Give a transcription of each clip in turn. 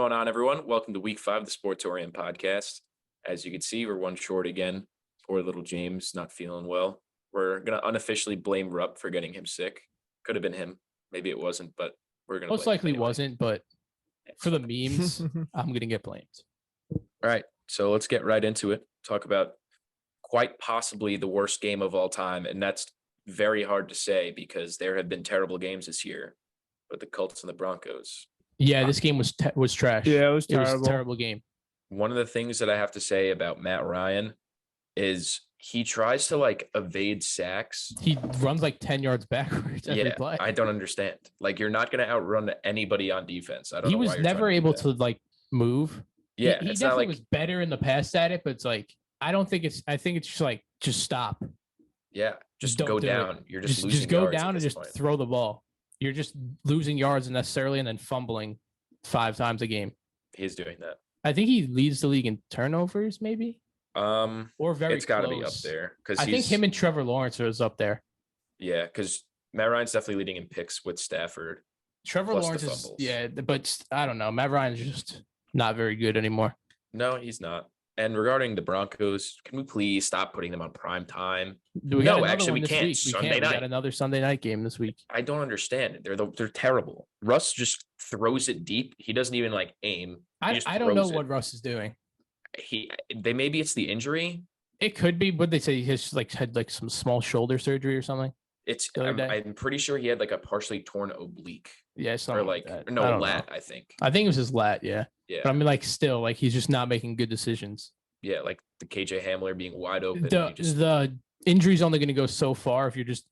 going on, everyone? Welcome to week 5 of the Sportorium podcast. As you can see, we're one short again. Poor little James, not feeling well. We're going to unofficially blame Rupp for getting him sick. Could have been him. Maybe it wasn't, but we're going to most likely wasn't, but for the memes, I'm going to get blamed. All right, so let's get right into it. Talk about quite possibly the worst game of all time, and that's very hard to say because there have been terrible games this year, but the Colts and the Broncos. Yeah, this game was trash. Yeah, it was terrible. It was a terrible game. One of the things that I have to say about Matt Ryan is he tries to evade sacks. He runs 10 yards backwards every play. I don't understand. You're not going to outrun anybody on defense. I don't know. He was never able to move. Yeah, he definitely was better in the past at it, but it's I think it's just stop. Yeah, just go down. You're just losing just go yards down and just throw the ball. You're just losing yards unnecessarily and then fumbling 5 times a game. He's doing that. I think he leads the league in turnovers, maybe. Or very it's got to be up there because I think him and Trevor Lawrence is up there. Yeah, because Matt Ryan's definitely leading in picks with Stafford. Trevor Lawrence is but I don't know. Matt Ryan's just not very good anymore. No, he's not. And regarding the Broncos, can we please stop putting them on prime time? No, actually, we can't. We got another Sunday night game this week. I don't understand it. They're terrible. Russ just throws it deep. He doesn't even aim. I don't know what Russ is doing. Maybe it's the injury. It could be, but they say he has had some small shoulder surgery or something. I'm pretty sure he had a partially torn oblique. Yeah, something like that. No, lat. I think it was his lat. Yeah. Yeah. But I mean, still, he's just not making good decisions. Yeah, the KJ Hamler being wide open. The injury's only going to go so far if you're just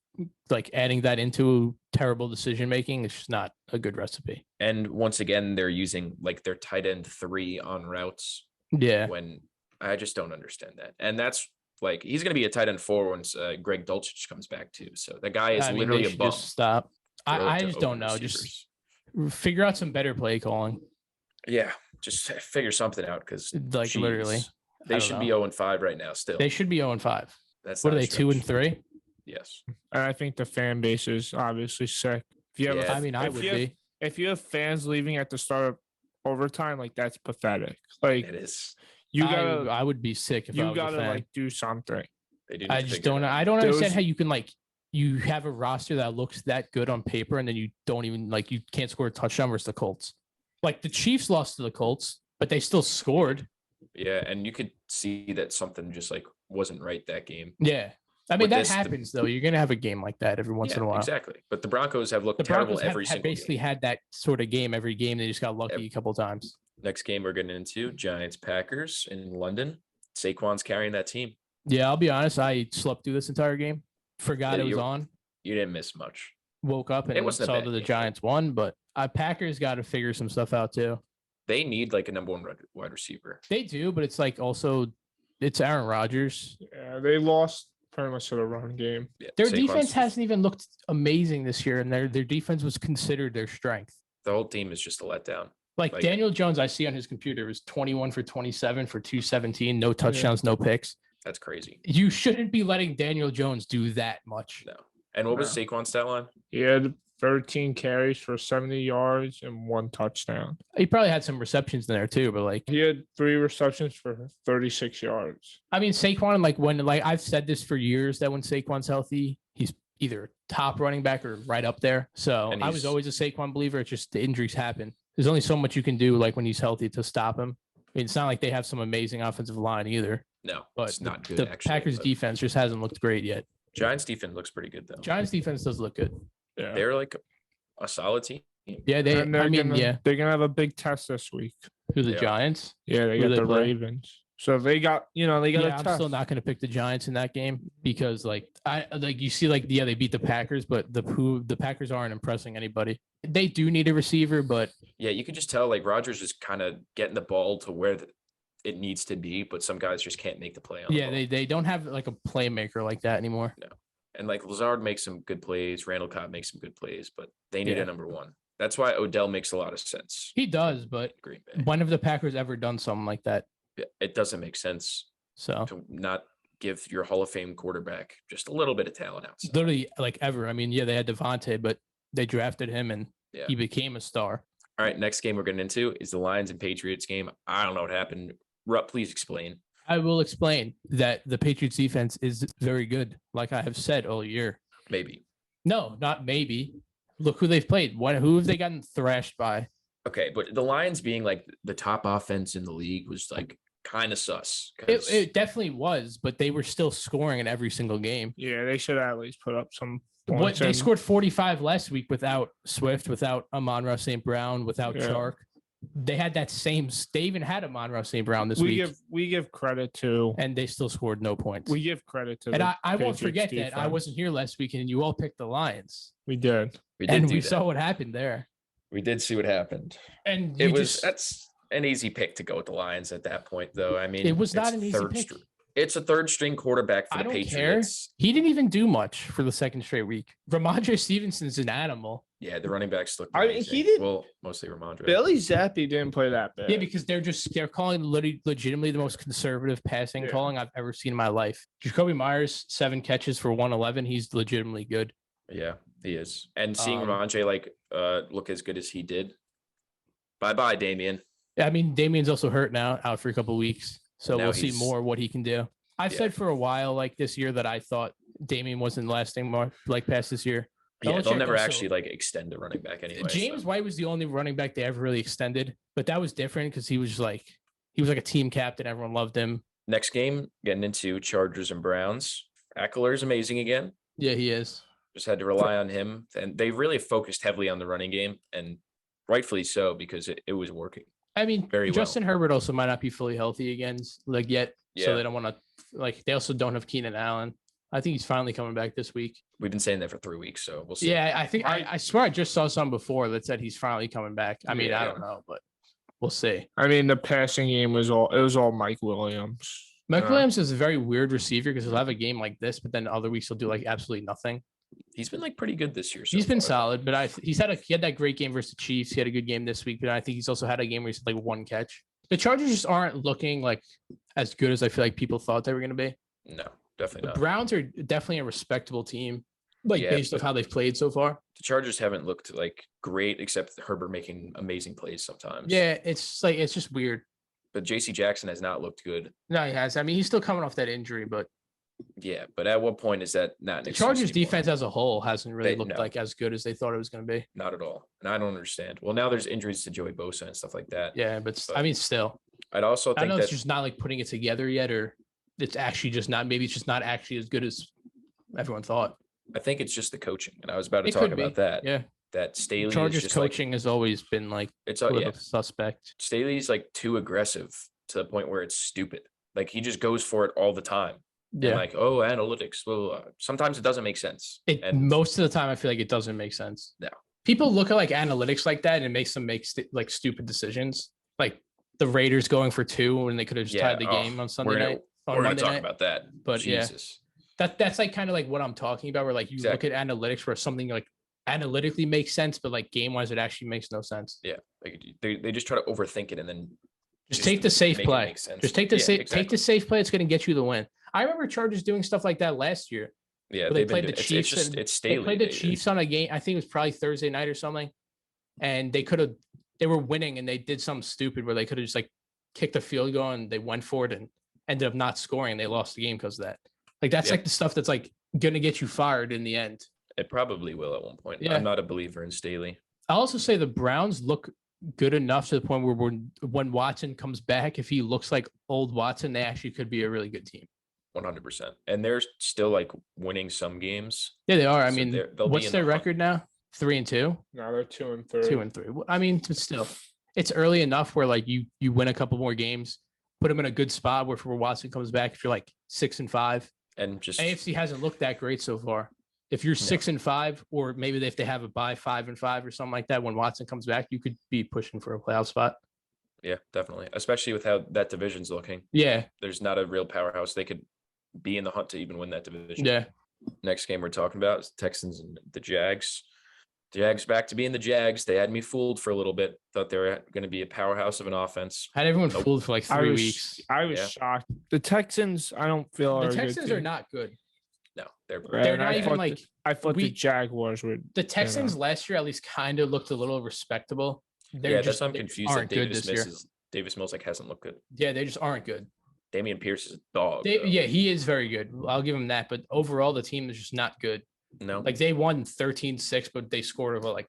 adding that into terrible decision making. It's just not a good recipe. And once again, they're using their tight end 3 on routes. Yeah. When I just don't understand that. And that's he's going to be a tight end 4 once Greg Dulcich comes back too. So the guy is literally a bum. Just stop. I just don't know. Receivers. Just figure out some better play calling. Yeah, just figure something out because literally they should be 0-5 right now. Still, they should be 0-5. That's what are they 2-3? Yes, I think the fan base is obviously sick. I would be. If you have fans leaving at the start of overtime, that's pathetic. It is. I would be sick if I was a fan. Do something. I just don't. I don't understand how you can you have a roster that looks that good on paper and then you don't even you can't score a touchdown versus the Colts. The Chiefs lost to the Colts, but they still scored. Yeah, and you could see that something just wasn't right that game. Yeah. I mean, that happens, though. You're going to have a game like that every once in a while. Exactly. But the Broncos have looked terrible every single game. Basically had that sort of game every game. They just got lucky a couple of times. Next game we're getting into, Giants-Packers in London. Saquon's carrying that team. Yeah, I'll be honest. I slept through this entire game. Forgot it was on. You didn't miss much. Woke up and saw that the Giants won, but Packers got to figure some stuff out, too. They need a number 1 wide receiver. They do, but it's also it's Aaron Rodgers. Yeah, they lost pretty much to the run game. Yeah, their defense hasn't even looked amazing this year, and their defense was considered their strength. The whole team is just a letdown. Daniel Jones, I see on his computer, was 21 for 27 for 217, no touchdowns, no picks. That's crazy. You shouldn't be letting Daniel Jones do that much. No. And what was Saquon's stat line? He had 13 carries for 70 yards and 1 touchdown. He probably had some receptions in there too, but he had 3 receptions for 36 yards. I mean, Saquon, when I've said this for years that when Saquon's healthy, he's either top running back or right up there. So I was always a Saquon believer. It's just the injuries happen. There's only so much you can do when he's healthy to stop him. I mean, it's not like they have some amazing offensive line either. No, but it's not good. The Packers defense just hasn't looked great yet. Giants defense looks pretty good though. Giants defense does look good. Yeah, they're a solid team. Yeah, they're gonna have a big test this week. Who, the Giants? Yeah, they got the Ravens. So they got a test. I'm still not going to pick the Giants in that game because you see they beat the Packers, but the Packers aren't impressing anybody. They do need a receiver, but yeah, you could just tell Rodgers is kind of getting the ball to where it needs to be, but some guys just can't make the play on the ball. They don't have a playmaker like that anymore. No. And Lazard makes some good plays, Randall Cobb makes some good plays, but they need a number 1. That's why Odell makes a lot of sense. He does, but Green Bay. When have the Packers ever done something like that? It doesn't make sense. So to not give your Hall of Fame quarterback just a little bit of talent outside. Literally, ever. I mean, they had Devontae, but they drafted him and he became a star. All right, next game we're getting into is the Lions and Patriots game. I don't know what happened. Rupp, please explain. I will explain that the Patriots defense is very good, like I have said all year. Maybe. No, not maybe. Look who they've played. Who have they gotten thrashed by? Okay, but the Lions being like the top offense in the league was like kind of sus. It definitely was, but they were still scoring in every single game. Yeah, they should at least put up some What points. they scored 45 last week without Swift, without Amon-Ra St. Brown, without Chark. They had that same. They even had Amon-Ra St. Brown this week. We give credit to, and they still scored no points. We give credit to, and I won't forget defense. That I wasn't here last week, and you all picked the Lions. We did, and we saw what happened there. We did see what happened, and that's an easy pick to go with the Lions at that point, though. I mean, it was not an easy pick. It's a third string quarterback for the Patriots. Care. He didn't even do much for the second straight week. Ramondre Stevenson's an animal. Yeah, the running backs look. I mean, he did. Well, mostly Ramondre. Billy Zappi didn't play that bad. Yeah, because they're calling legitimately the most conservative passing calling I've ever seen in my life. Jacoby Myers, 7 catches for 111. He's legitimately good. Yeah, he is. And seeing Ramondre look as good as he did. Bye, Damian. I mean, Damian's also hurt now, out for a couple of weeks. So we'll see more what he can do. I've said for a while, like this year, that I thought Damian wasn't lasting more like past this year. Yeah, they'll never actually extend a running back anyway. James White was the only running back they ever really extended, but that was different because he was like a team captain. Everyone loved him. Next game, getting into Chargers and Browns. Eckler's amazing again. Yeah, he is. Just had to rely on him, and they really focused heavily on the running game, and rightfully so because it was working. I mean, Justin Herbert also might not be fully healthy again, yet. Yeah. So they don't want to they also don't have Keenan Allen. I think he's finally coming back this week. We've been saying that for 3 weeks, so we'll see. Yeah, I think I swear I just saw some before that said he's finally coming back. I mean, I don't know, but we'll see. I mean, the passing game was all Mike Williams. Mike Williams is a very weird receiver because he'll have a game like this, but then other weeks he'll do absolutely nothing. He's been pretty good this year. He's been solid, but he had that great game versus the Chiefs. He had a good game this week, but I think he's also had a game where he's had 1 catch. The Chargers just aren't looking as good as I feel like people thought they were going to be. No, definitely not. The Browns are definitely a respectable team, based on how they've played so far. The Chargers haven't looked great, except Herbert making amazing plays sometimes. Yeah, it's just weird. But J.C. Jackson has not looked good. No, he has. I mean, he's still coming off that injury, but yeah. But at what point is that not? The Chargers defense as a whole hasn't really looked as good as they thought it was going to be. Not at all, and I don't understand. Well, now there's injuries to Joey Bosa and stuff like that. Yeah, but I mean, still. I'd also think it's just not putting it together yet, or it's actually just not. Maybe it's just not actually as good as everyone thought. I think it's just the coaching, and I was about to talk about that. Yeah. That Staley Chargers is just coaching has always been it's a little suspect. Staley's too aggressive to the point where it's stupid. He just goes for it all the time. Yeah. And analytics. Well, sometimes it doesn't make sense. Most of the time, I feel like it doesn't make sense. No. People look at analytics like that and it makes them make stupid decisions. Like the Raiders going for 2 when they could have just tied the game on Sunday night. We're going to talk about that. But Jesus. That's kind of what I'm talking about, where you look at analytics where something analytically makes sense, but game wise, it actually makes no sense. Yeah. They just try to overthink it and then just take the safe play. Just take the take the safe play. It's going to get you the win. I remember Chargers doing stuff like that last year. Yeah, they played the Chiefs. It's Staley. They played the Chiefs on a game. I think it was probably Thursday night or something, and they were winning, and they did something stupid where they could have just kicked a field goal, and they went for it and ended up not scoring. And they lost the game because of that. That's the stuff that's going to get you fired in the end. It probably will at one point. Yeah. I'm not a believer in Staley. I'll also say the Browns look good enough to the point where when Watson comes back, if he looks like old Watson, they actually could be a really good team. 100%. And they're still winning some games. Yeah, they are. I mean, what's their record now? 3-2? No, they're 2-3. 2-3. I mean, but still, it's early enough where you win a couple more games, put them in a good spot where Watson comes back. If you're 6-5, and just AFC hasn't looked that great so far. If you're 6-5, or maybe if they have a bye 5-5 or something like that, when Watson comes back, you could be pushing for a playoff spot. Yeah, definitely. Especially with how that division's looking. Yeah. There's not a real powerhouse. They could be in the hunt to even win that division. Yeah. Next game we're talking about is Texans and the Jags. Jags back to being the Jags. They had me fooled for a little bit. Thought they were going to be a powerhouse of an offense. Had everyone fooled for 3 weeks. I was shocked. The Texans, I don't feel the Texans are not good. No, they're not even I thought the Jaguars were. The Texans last year at least kind of looked a little respectable. That's why I'm confused that Davis Mills like hasn't looked good. Yeah, they just aren't good. Damian Pierce is a dog. He is very good. I'll give him that. But overall, the team is just not good. No. Like they won 13-6, but they scored with like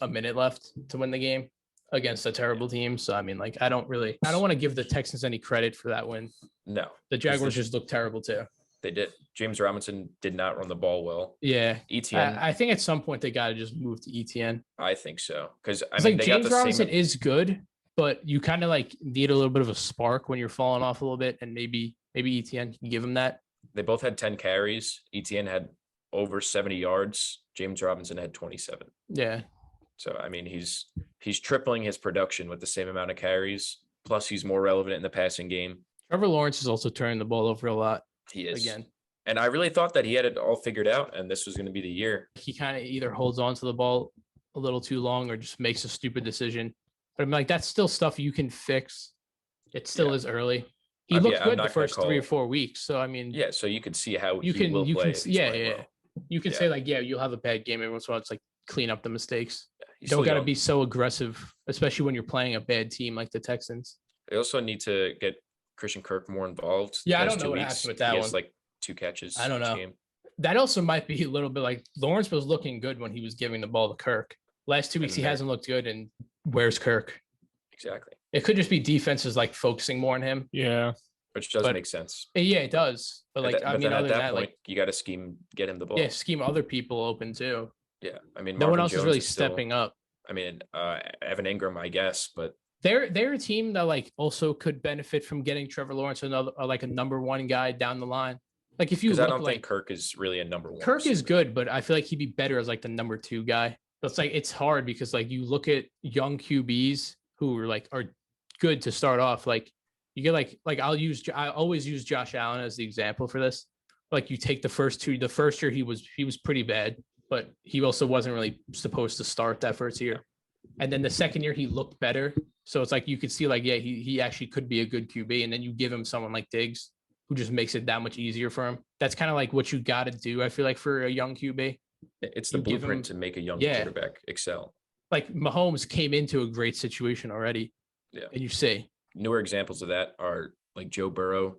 a minute left to win the game against a terrible team. So I mean, like I don't want to give the Texans any credit for that win. No. The Jaguars just looked terrible too. They did. James Robinson did not run the ball well. Yeah. ETN. I think at some point they got to just move to ETN. I think so. Because I mean, like James Robinson is good, but you kind of like need a little bit of a spark when you're falling off a little bit, and maybe ETN can give him that. They both had 10 carries. ETN had over 70 yards. James Robinson had 27. Yeah. So I mean, he's tripling his production with the same amount of carries. Plus, he's more relevant in the passing game. Trevor Lawrence is also turning the ball over a lot. He is again. And I really thought that he had it all figured out, and this was going to be the year. He kind of either holds on to the ball a little too long or just makes a stupid decision. But I'm like, that's still stuff you can fix. It still is early. He looked good the first 3 or 4 weeks. So I mean, so you can see how you can play. You can say like, you'll have a bad game every once in a while. It's like clean up the mistakes. You don't got to be so aggressive, especially when you're playing a bad team like the Texans. They also need to get Christian Kirk more involved. Yeah, I don't know what happened with that one. He has like 2 catches. I don't know. Game. That also might be a little bit like Lawrence was looking good when he was giving the ball to Kirk. Last 2 weeks he hasn't looked good, and where's Kirk? Exactly. It could just be defenses like focusing more on him. Yeah. Which does make sense. Yeah, it does. But like, I mean, other than that, like you got to get him the ball. Yeah, scheme other people open too. Yeah, I mean, no one else is really stepping up. I mean, Evan Ingram, I guess, but they're a team that like also could benefit from getting Trevor Lawrence, another like a number 1 guy down the line. Like if you look, I don't think Kirk is really a number 1. Kirk is good, but I feel like he'd be better as like the number 2 guy. But it's like it's hard because like you look at young QBs who are good to start off. Like you get like I always use Josh Allen as the example for this. Like you take the first year he was pretty bad, but he also wasn't really supposed to start that first year. And then the second year he looked better. So it's like you could see like, yeah, he actually could be a good QB. And then you give him someone like Diggs who just makes it that much easier for him. That's kind of like what you got to do, I feel like, for a young QB. It's the blueprint to make a young quarterback excel. Like Mahomes came into a great situation already. Yeah. And you see. Newer examples of that are like Joe Burrow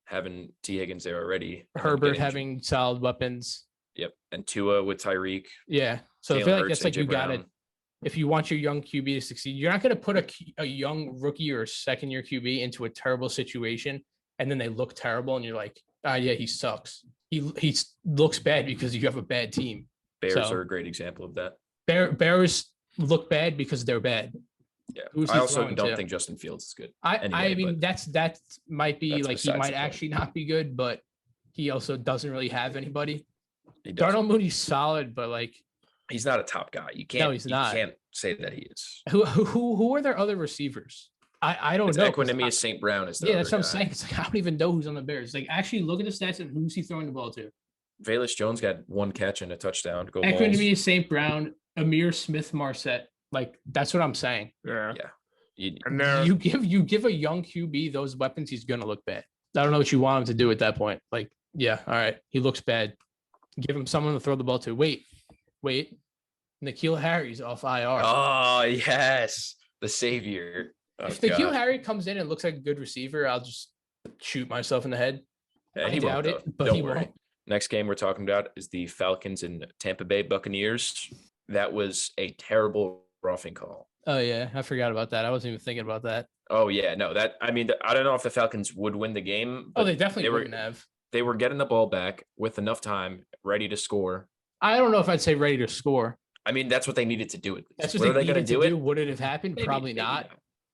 having T. Higgins there already. Herbert having solid weapons. Yep. And Tua with Tyreek. Yeah. So I feel like that's like you got it. If you want your young QB to succeed, you're not going to put a young rookie or second-year QB into a terrible situation, and then they look terrible, and you're like, yeah, he sucks. He looks bad because you have a bad team. Bears are a great example of that. Bears look bad because they're bad. Yeah. I also don't think Justin Fields is good. I mean, that might be like he might actually not be good, but he also doesn't really have anybody. Darnell Mooney's solid, but like he's not a top guy. You can't. No, he's not. You can't say that he is. Who are their other receivers? I don't know. Equanimeous St. Brown is. That's what I'm saying. It's like I don't even know who's on the Bears. Like actually, look at the stats and who's he throwing the ball to. Velus Jones got 1 catch and a touchdown. Equanimeous St. Brown, Amir Smith-Marset. Like that's what I'm saying. Yeah. You give a young QB those weapons, he's gonna look bad. I don't know what you want him to do at that point. Like, yeah, all right, he looks bad. Give him someone to throw the ball to. Wait. N'Keal Harry's off IR. Oh yes, the savior. If N'Keal Harry comes in and looks like a good receiver, I'll just shoot myself in the head. Yeah, I doubt it, but he won't. Next game we're talking about is the Falcons and Tampa Bay Buccaneers. That was a terrible roughing call. Oh yeah, I forgot about that. I wasn't even thinking about that. Oh yeah, no, I don't know if the Falcons would win the game. Oh, they definitely wouldn't have. They were getting the ball back with enough time, ready to score. I don't know if I'd say ready to score. I mean, that's what they needed to do. That's what they needed to do. Would it have happened? Probably not.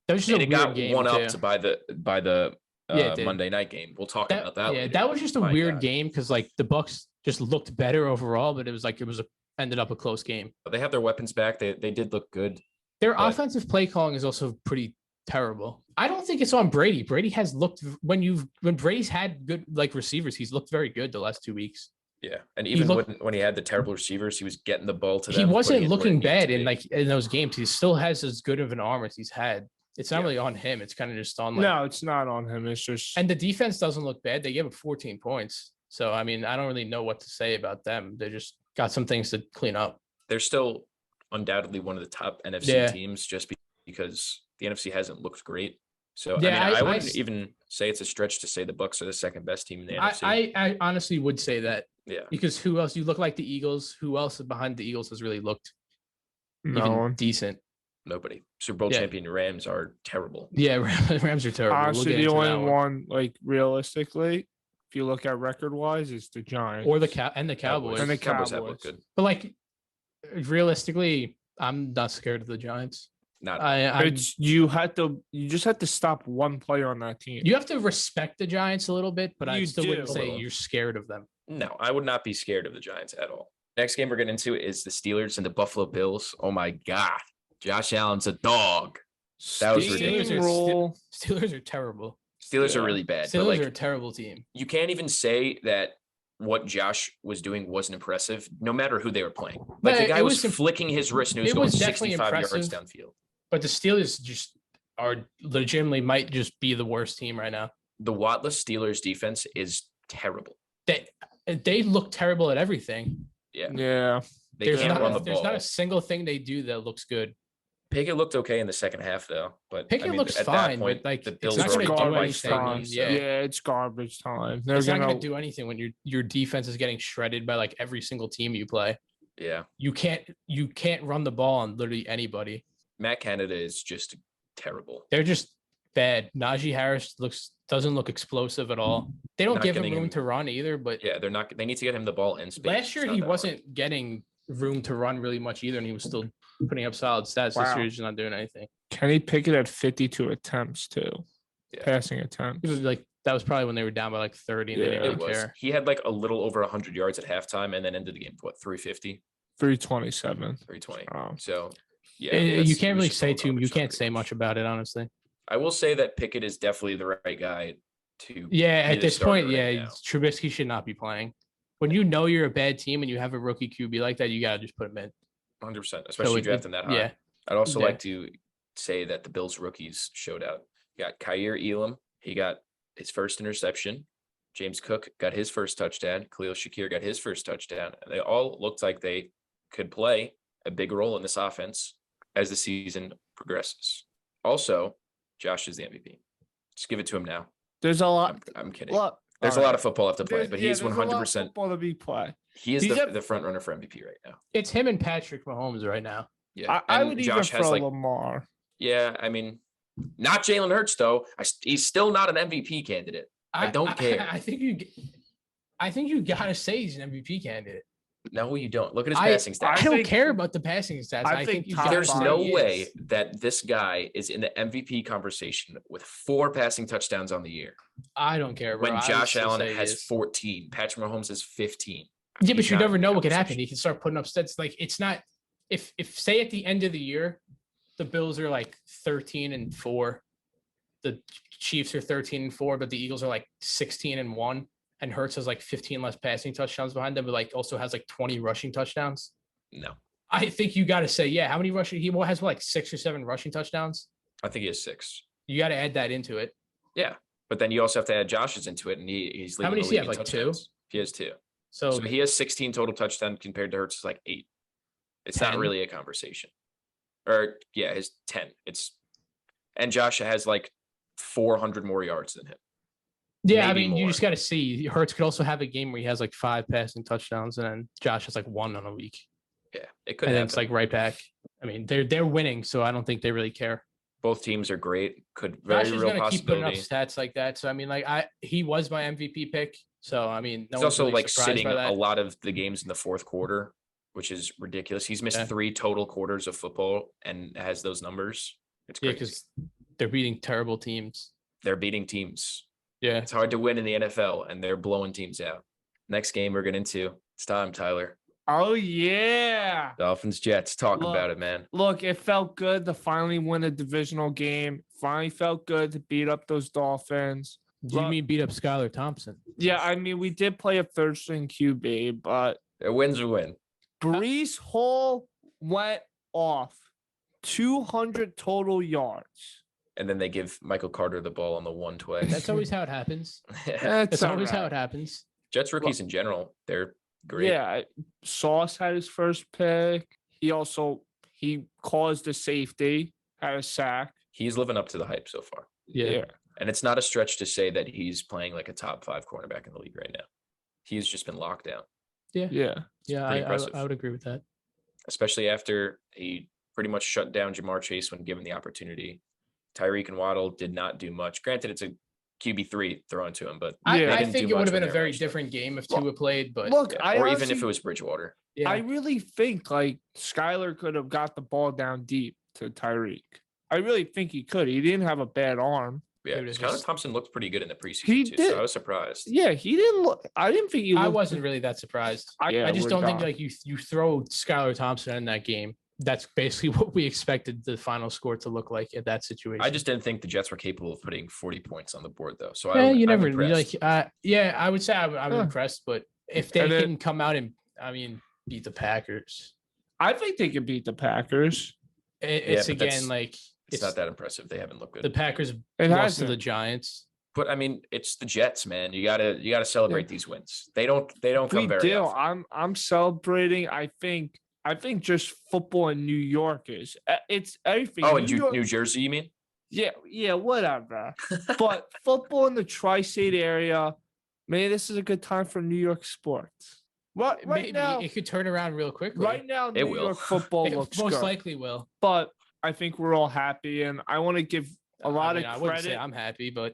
That was just a weird game. One up by the Monday night game. We'll talk about that. Yeah, that was just a weird game because like the Bucs just looked better overall, but it was ended up a close game. They have their weapons back. They did look good. Their offensive play calling is also pretty terrible. I don't think it's on Brady. Brady has looked when Brady's had good like receivers, he's looked very good the last 2 weeks. Yeah, and even when he had the terrible receivers, he was getting the ball to them. He wasn't looking bad in those games. He still has as good of an arm as he's had. It's not really on him. It's kind of just on. No, it's not on him. It's just. And the defense doesn't look bad. They gave up 14 points. So I mean, I don't really know what to say about them. They just got some things to clean up. They're still undoubtedly one of the top NFC teams, just because the NFC hasn't looked great. So Yeah, I wouldn't even say it's a stretch to say the Bucs are the second best team in the NFC. I honestly would say that. Yeah. Because who else? You look like the Eagles. Who else behind the Eagles has really looked No. decent? Nobody. Super Bowl champion Rams are terrible. Yeah, Rams are terrible. Honestly, the only one, like, realistically, if you look at record-wise, is the Giants. Or the Cowboys. And the Cowboys have Cowboys. looked good. But, like, realistically, I'm not scared of the Giants. You just have to stop one player on that team. You have to respect the Giants a little bit, but I still wouldn't say little. you're scared of them. No, I would not be scared of the Giants at all. Next game we're getting into is the Steelers and the Buffalo Bills. Oh my God. Josh Allen's a dog. That was ridiculous. Steelers are terrible. Steelers are really bad. Steelers are a terrible team. You can't even say that what Josh was doing wasn't impressive, no matter who they were playing. Like, the guy was flicking his wrist and he was going 65 yards downfield. But the Steelers just are legitimately might just be the worst team right now. The Watless Steelers defense is terrible. They look terrible at everything. Yeah. There's not a single thing they do that looks good. Pickett looked okay in the second half, though. But Pickett looks fine, but like the Bills it's not going to do anything. Time. Yeah, it's garbage time. It's not going to do anything when your defense is getting shredded by like every single team you play. Yeah, you can't run the ball on literally anybody. Matt Canada is just terrible. They're just bad. Najee Harris doesn't look explosive at all. They don't give him room to run either. But yeah, they're not. They need to get him the ball in space. Last year he wasn't getting room to run really much either, and he was still putting up solid stats. This year he's not doing anything. Kenny Pickett had 52 attempts too, passing attempts. It was like that was probably when they were down by like 30. And they didn't care. He had like a little over 100 yards at halftime, and then ended the game with 350, 327, 320. So yeah, you can't really say you can't say much about it, honestly. I will say that Pickett is definitely the right guy to. Yeah, at this point, Trubisky should not be playing. When you know you're a bad team and you have a rookie QB like that, you gotta just put him in. 100%, especially drafting that high. Yeah. I'd also like to say that the Bills rookies showed out. You got Kyer Elam. He got his first interception. James Cook got his first touchdown. Khalil Shakir got his first touchdown. And they all looked like they could play a big role in this offense as the season progresses. Also, Josh is the MVP. Just give it to him now. There's a lot. I'm kidding. There's a lot of football left to play, but he's 100%. Football to be played. He is the front runner for MVP right now. It's him and Patrick Mahomes right now. Yeah, I would even throw Lamar. Yeah, I mean, not Jalen Hurts though. He's still not an MVP candidate. I don't care. I think you gotta say he's an MVP candidate. No, you don't. Look at his passing stats. I don't care about the passing stats. I think there's no way that this guy is in the MVP conversation with 4 passing touchdowns on the year. I don't care. Bro. When Josh Allen has 14, Patrick Mahomes has 15. Yeah, but you never know what could happen. He can start putting up stats. Like, it's not if say at the end of the year, the Bills are like 13-4, the Chiefs are 13-4, but the Eagles are like 16-1. And Hurts has like 15 less passing touchdowns behind them, but like also has like 20 rushing touchdowns. No, I think you got to say, how many rushing? He has like 6 or 7 rushing touchdowns. I think he has 6. You got to add that into it. Yeah, but then you also have to add Josh's into it, and he's leading. How many does he have? Like 2. He has 2. So he has 16 total touchdowns compared to Hurts' like 8. It's 10. Not really a conversation. Or his 10. And Josh has like 400 more yards than him. Yeah, maybe I mean, you just got to see. Hurts could also have a game where he has like 5 passing touchdowns, and then Josh has like 1 on a week. Yeah, it could. And then it's like right back. I mean, they're winning, so I don't think they really care. Both teams are great. Could very Josh is real gonna possibility. Keep putting up stats like that. So I mean, like he was my MVP pick. So I mean, he's also really like sitting a lot of the games in the fourth quarter, which is ridiculous. He's missed 3 total quarters of football and has those numbers. It's crazy. Because they're beating terrible teams. They're beating teams. Yeah, it's hard to win in the NFL, and they're blowing teams out. Next game we're getting into. It's time, Tyler. Oh, yeah. Dolphins, Jets. Talk about it, man. Look, it felt good to finally win a divisional game. Finally felt good to beat up those Dolphins. You mean beat up Skylar Thompson? Yeah, I mean, we did play a third-string QB, but... A win's a win. Breece Hall went off 200 total yards. And then they give Michael Carter the ball on the 1 twice. That's always how it happens. That's always how it happens. Jets rookies in general, they're great. Yeah, Sauce had his first pick. He caused a safety had a sack. He's living up to the hype so far. Yeah. And it's not a stretch to say that he's playing like a top 5 cornerback in the league right now. He's just been locked down. Yeah. I would agree with that. Especially after he pretty much shut down Jamar Chase when given the opportunity. Tyreek and Waddle did not do much. Granted, it's a QB3 thrown to him, but I think it would have been a very different game if Tua played. But look, or even if it was Bridgewater. I really think like Skyler could have got the ball down deep to Tyreek. I really think he could. He didn't have a bad arm. Yeah, Skylar Thompson looked pretty good in the preseason too, did. so I was surprised. Yeah, he didn't look. I didn't think he. I wasn't really that surprised. I just don't think like you throw Skylar Thompson in that game. That's basically what we expected the final score to look like in that situation. I just didn't think the Jets were capable of putting 40 points on the board, though. So I would say I'm impressed. But if they can come out and beat the Packers, I think they can beat the Packers. It's not that impressive. They haven't looked good. The Packers lost to the Giants. But it's the Jets, man. You gotta celebrate these wins. They don't come very often. I'm celebrating. I think just football in New York it's everything. Oh, in New Jersey, you mean? Yeah, whatever. But football in the tri-state area, man, this is a good time for New York sports. Right now, it could turn around real quickly. Right now, New York football looks most good. likely will. But I think we're all happy, and I want to give a lot of credit. I wouldn't say I'm happy, but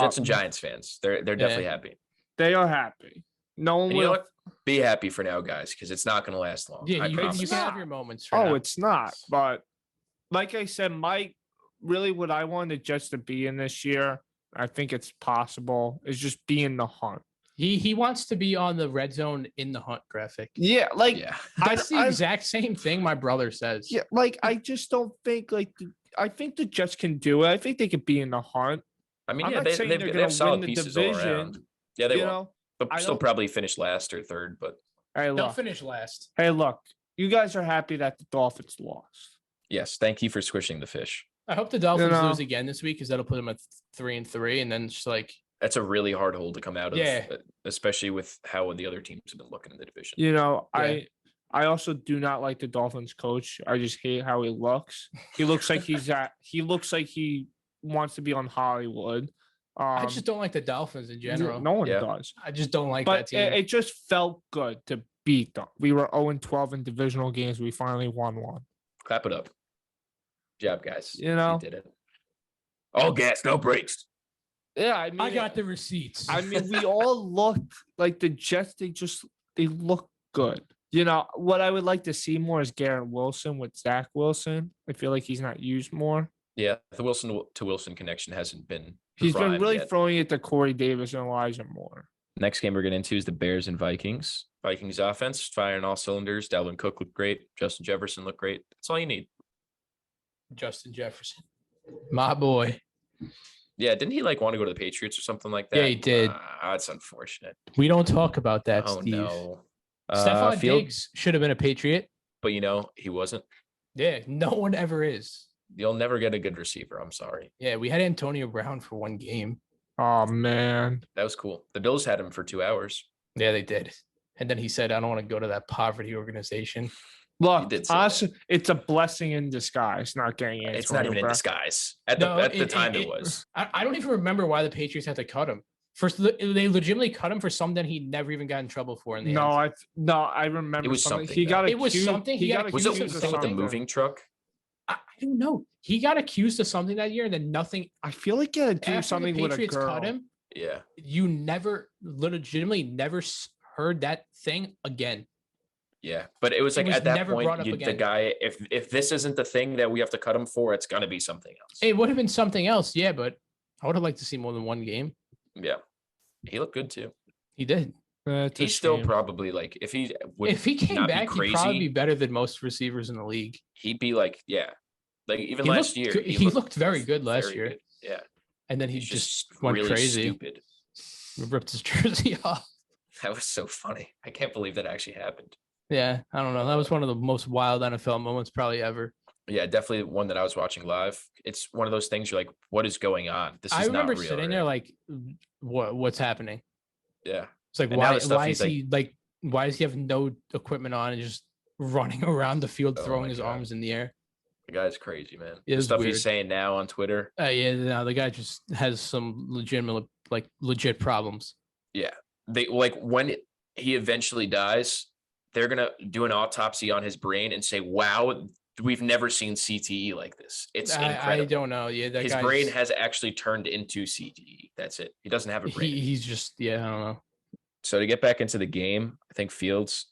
Jets and Giants fans, they're definitely happy. They are happy. No one will. You know what? Be happy for now, guys, because it's not going to last long. Yeah, you can have your moments. It's not. But like I said, what I wanted Jets to be in this year, I think it's possible, is just be in the hunt. He wants to be on the red zone in the hunt graphic. Yeah, that's the exact same thing my brother says. Yeah, I just don't think I think the Jets can do it. I think they could be in the hunt. They have solid pieces all around. Yeah, they will. But still probably finish last or third, but they'll finish last. Hey, look, you guys are happy that the Dolphins lost. Yes, thank you for squishing the fish. I hope the Dolphins lose again this week because that'll put them at 3-3, and then just that's a really hard hole to come out of, especially with how the other teams have been looking in the division. I also do not like the Dolphins coach. I just hate how he looks. He looks like he wants to be on Hollywood. I just don't like the Dolphins in general. No one does. I just don't like that team. It just felt good to beat them. We were 0-12 in divisional games. We finally won one. Clap it up. Good job, guys. You did it. All gas, no brakes. Yeah, I got the receipts. We all looked like the Jets. They look good. What I would like to see more is Garrett Wilson with Zach Wilson. I feel like he's not used more. Yeah, the Wilson to Wilson connection hasn't been. He's been really throwing it to Corey Davis and Elijah Moore. Next game we're getting into is the Bears and Vikings. Vikings offense firing all cylinders. Dalvin Cook looked great. Justin Jefferson looked great. That's all you need. Justin Jefferson, my boy. Yeah, didn't he want to go to the Patriots or something like that? Yeah, he did. That's unfortunate. We don't talk about that, Steve. No. Stephon Diggs should have been a Patriot. But he wasn't. Yeah, no one ever is. You'll never get a good receiver. I'm sorry. Yeah, we had Antonio Brown for one game. Oh, man. That was cool. The Bills had him for 2 hours. Yeah, they did. And then he said, I don't want to go to that poverty organization. Look, honestly, it's a blessing in disguise not getting Antonio It's not even in disguise. At the time it was. I don't even remember why the Patriots had to cut him. First, they legitimately cut him for something he never even got in trouble for in the end. I remember it was something. He got accused. It was something. Was it something with the moving truck? I don't know. He got accused of something that year, and then nothing. I feel like he had to do something with a girl. Cut him. Yeah. You legitimately never heard that thing again. Yeah, but it was at that point, the guy, if this isn't the thing that we have to cut him for, it's gonna be something else. It would have been something else, yeah, but I would have liked to see more than one game. Yeah, he looked good too. He did. He's still probably if he came back, he'd probably be better than most receivers in the league. He'd be even last year. He looked very good last year. Good. Yeah, and then he just went really crazy. Stupid. Ripped his jersey off. That was so funny. I can't believe that actually happened. Yeah, I don't know. That was one of the most wild NFL moments probably ever. Yeah, definitely one that I was watching live. It's one of those things you're like, what is going on? This is not real. I remember sitting there what's happening? Yeah. It's why does he have no equipment on and just running around the field throwing his arms in the air? The guy's crazy, man. It The is stuff weird. he's saying now on Twitter. Yeah, no, the guy just has some legit problems. Yeah. They like when he eventually dies, they're going to do an autopsy on his brain and say, wow, we've never seen CTE like this. It's incredible. I don't know. Yeah, his brain has actually turned into CTE. That's it. He doesn't have a brain. He's just, I don't know. So to get back into the game, I think Fields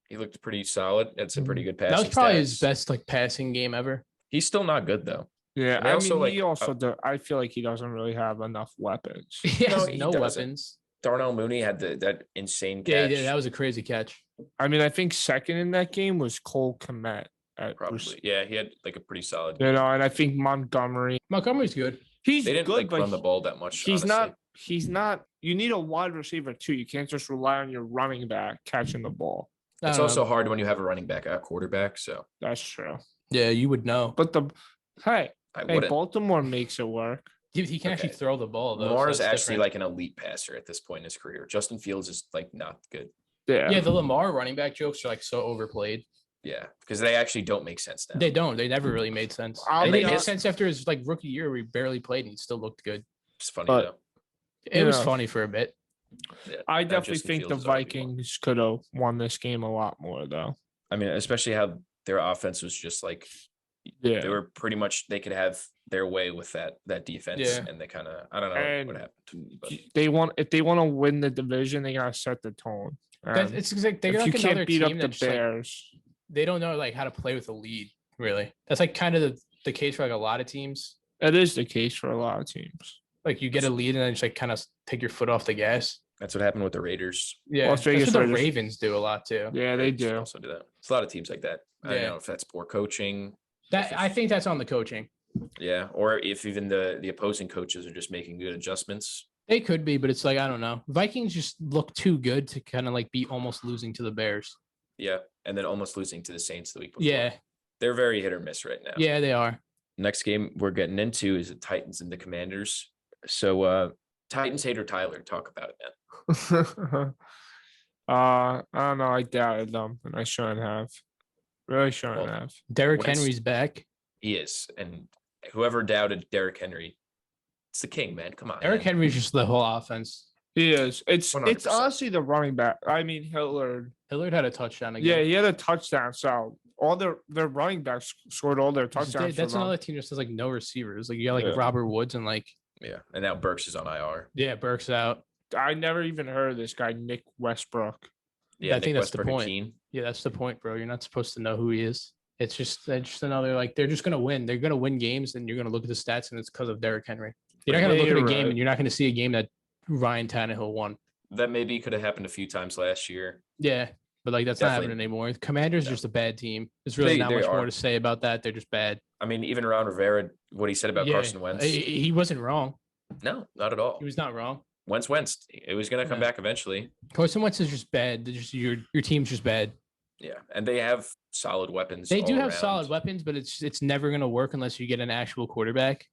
he looked pretty solid. Had some pretty good passing. That was probably stats. his best passing game ever. He's still not good though. Yeah, I I feel like he doesn't really have enough weapons. He has he no doesn't. weapons. Darnell Mooney had that insane catch. Yeah, that was a crazy catch. I mean, I think second in that game was Cole Kmet. Probably. Yeah, he had like a pretty solid. And I think Montgomery's good. He's they didn't good, but run the ball that much. He's honestly. not. You need a wide receiver too. You can't just rely on your running back catching the ball. It's also hard when you have a running back, a quarterback. So that's true. Yeah, you would know. But I wouldn't. Baltimore makes it work. He can actually throw the ball though. Lamar is actually like an elite passer at this point in his career. Justin Fields is like not good. Yeah. The Lamar running back jokes are like so overplayed. Yeah, because they actually don't make sense now. They don't. They never really made sense. They made sense after his like rookie year where he barely played and he still looked good. It's funny though. It was funny for a bit. Yeah, I definitely think the Vikings could have won this game a lot more though. I mean, especially how their offense was just like, they were pretty much, they could have their way with that defense. Yeah. And they kind of, I don't know what happened. But. If they want to win the division, they gotta set the tone. It's like they're if like you another can't beat team up the Bears. Like, they don't know like how to play with a lead. Really, that's like kind of the case for like a lot of teams. It is the case for a lot of teams. Like you get a lead and then just like kind of take your foot off the gas. That's what happened with the Raiders. Yeah, Las that's Vegas what the Raiders. Ravens do a lot too. Yeah, they do. Also do that. It's a lot of teams like that. I don't know if that's poor coaching. I think that's on the coaching. Yeah, or if even the opposing coaches are just making good adjustments. They could be, but it's like I don't know. Vikings just look too good to kind of like be almost losing to the Bears. Yeah, and then almost losing to the Saints the week before. Yeah, they're very hit or miss right now. Yeah, they are. Next game we're getting into is the Titans and the Commanders. So Titans hater Tyler, talk about it, man. I don't know. I doubted them, and I shouldn't have. Really shouldn't have. Derrick Henry's back. He is, and whoever doubted Derrick Henry, it's the king, man. Come on. Derrick Henry's just the whole offense. He is. It's 100%. honestly the running back. I mean, Hillard had a touchdown again. Yeah, he had a touchdown. So all their running backs scored all their touchdowns. That's another team that has like no receivers. Like you got like Robert Woods and like and now Burks is on IR. Yeah, Burks out. I never even heard of this guy, Nick Westbrook. Yeah, I think that's the point. Yeah, that's the point, bro. You're not supposed to know who he is. It's just another like they're just gonna win. They're gonna win games, and you're gonna look at the stats, and it's because of Derrick Henry. You're not gonna look at a game, and you're not gonna see a game that Ryan Tannehill won. That maybe could have happened a few times last year. Yeah, but like that's not happening anymore. The Commanders are just a bad team. There's really not much more to say about that. They're just bad. I mean, even Ron Rivera, what he said about Carson Wentz. He wasn't wrong. No, not at all. He was not wrong. Wentz. It was going to come back eventually. Carson Wentz is just bad. Your team's just bad. Yeah, and they have solid weapons. They do have solid weapons, but it's never going to work unless you get an actual quarterback.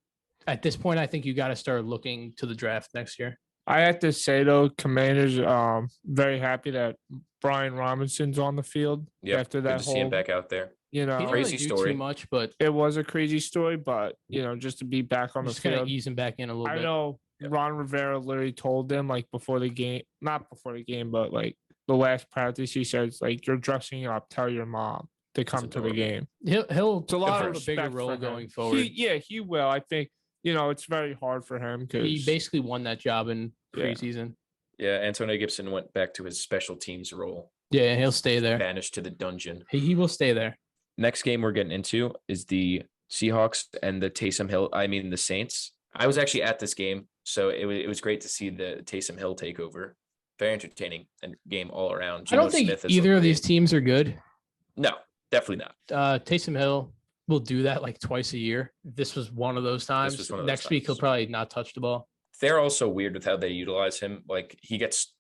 At this point, I think you got to start looking to the draft next year. I have to say though, Commanders very happy that Brian Robinson's on the field. Yeah, after that good to see him back out there. He didn't crazy really do story. Too much, but it was a crazy story. But just to be back on the just kind of field, ease him back in a little bit. I know Ron Rivera literally told them like before the game, not before the game, but like the last practice, he says like you're dressing up. Tell your mom to come to the game. He'll a lot of a bigger role going forward. He will. I think it's very hard for him because he basically won that job in preseason. Yeah, Antonio Gibson went back to his special teams role. Yeah, he'll stay there. Banished to the dungeon. He will stay there. Next game we're getting into is the Seahawks and the Saints. I was actually at this game, so it was great to see the Taysom Hill takeover. Very entertaining and game all around. I don't think either of these teams are good. No, definitely not. Taysom Hill will do that like twice a year. This was one of those times. Next week he'll probably not touch the ball. They're also weird with how they utilize him. Like he gets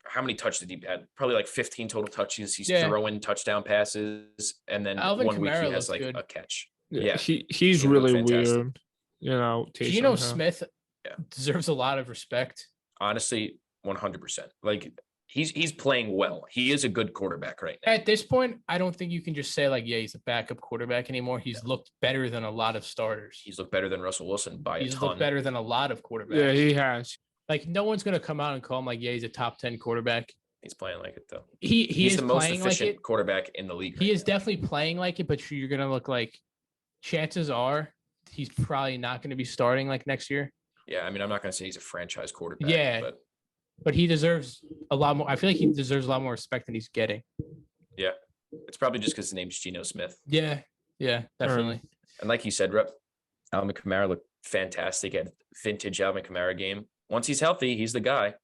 how many touches did he have? Probably like 15 total touches. He's throwing touchdown passes, and then Alvin one Kamara week he has like good. a catch. Yeah, he's really weird. Geno Smith deserves a lot of respect. Honestly, 100%. Like he's playing well. He is a good quarterback right now. At this point, I don't think you can just say like, yeah, he's a backup quarterback anymore. He's looked better than a lot of starters. He's looked better than Russell Wilson by a ton. He's looked better than a lot of quarterbacks. Yeah, he has. Like, no one's going to come out and call him like, yeah, he's a top 10 quarterback. He's playing like it, though. He's is the most playing efficient like it. quarterback in the league. He is definitely playing like it, but you're going to look like chances are he's probably not going to be starting like next year. Yeah, I mean, I'm not going to say he's a franchise quarterback. Yeah, but he deserves a lot more. I feel like he deserves a lot more respect than he's getting. Yeah, it's probably just because his name's Geno Smith. Yeah, definitely. And like you said, Alvin Kamara looked fantastic at vintage Alvin Kamara game. Once he's healthy, he's the guy.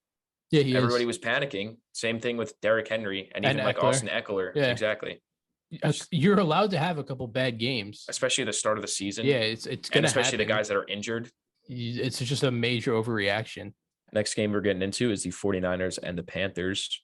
Yeah, everybody was panicking. Same thing with Derrick Henry and even like Eckler. Austin Eckler. Yeah, exactly. You're allowed to have a couple bad games, especially at the start of the season. Yeah, it's gonna especially happen. The guys that are injured. It's just a major overreaction. Next game we're getting into is the 49ers and the Panthers.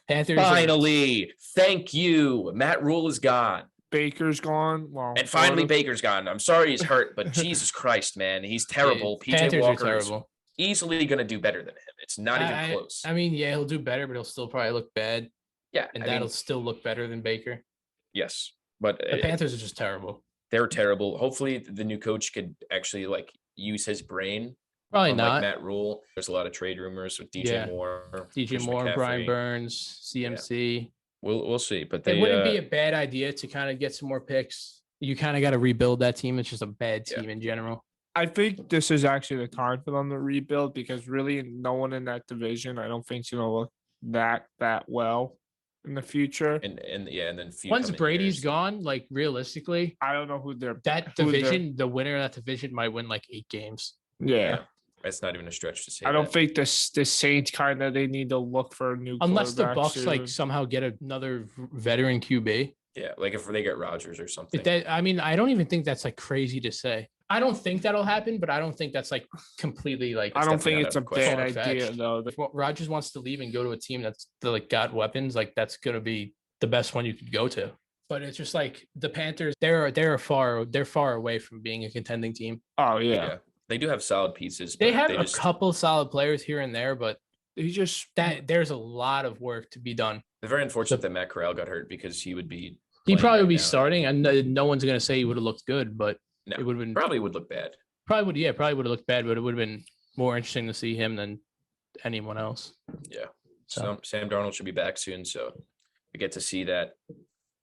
Finally, thank you. Matt Rule is gone. Baker's gone. Well, and finally Baker's gone. I'm sorry he's hurt, but Jesus Christ, man, he's terrible. PJ Walker is easily going to do better than him. It's not even close. I mean, yeah, he'll do better, but he'll still probably look bad. Yeah, and that'll still look better than Baker. Yes, but the Panthers are just terrible. They're terrible. Hopefully, the new coach could actually like use his brain. Probably not. Like Matt Rule. There's a lot of trade rumors with DJ Moore, Brian Burns, CMC. Yeah. We'll see, but it wouldn't be a bad idea to kind of get some more picks. You kind of got to rebuild that team. It's just a bad team in general. I think this is actually the time for them to rebuild because really no one in that division, I don't think is going to look that well in the future. And then once Brady's gone, like realistically, I don't know who the winner of that division might win like 8 games. Yeah. It's not even a stretch to say. I don't think the Saints kind of they need to look for a new unless the Bucs like somehow get another veteran QB. Yeah, like if they get Rodgers or something. I mean, I don't even think that's like crazy to say. I don't think that'll happen, but I don't think that's like completely like. I don't think it's a bad idea though. If Rodgers wants to leave and go to a team that's like got weapons, like that's gonna be the best one you could go to. But it's just like the Panthers, they're far away from being a contending team. Oh yeah. They do have solid pieces. They have a couple solid players here and there, but there's a lot of work to be done. It's very unfortunate that Matt Corral got hurt because he probably would be starting, and no one's going to say he would have looked good, but it would have been probably would look bad. Probably would have looked bad, but it would have been more interesting to see him than anyone else. Yeah. So Sam Darnold should be back soon, so we get to see that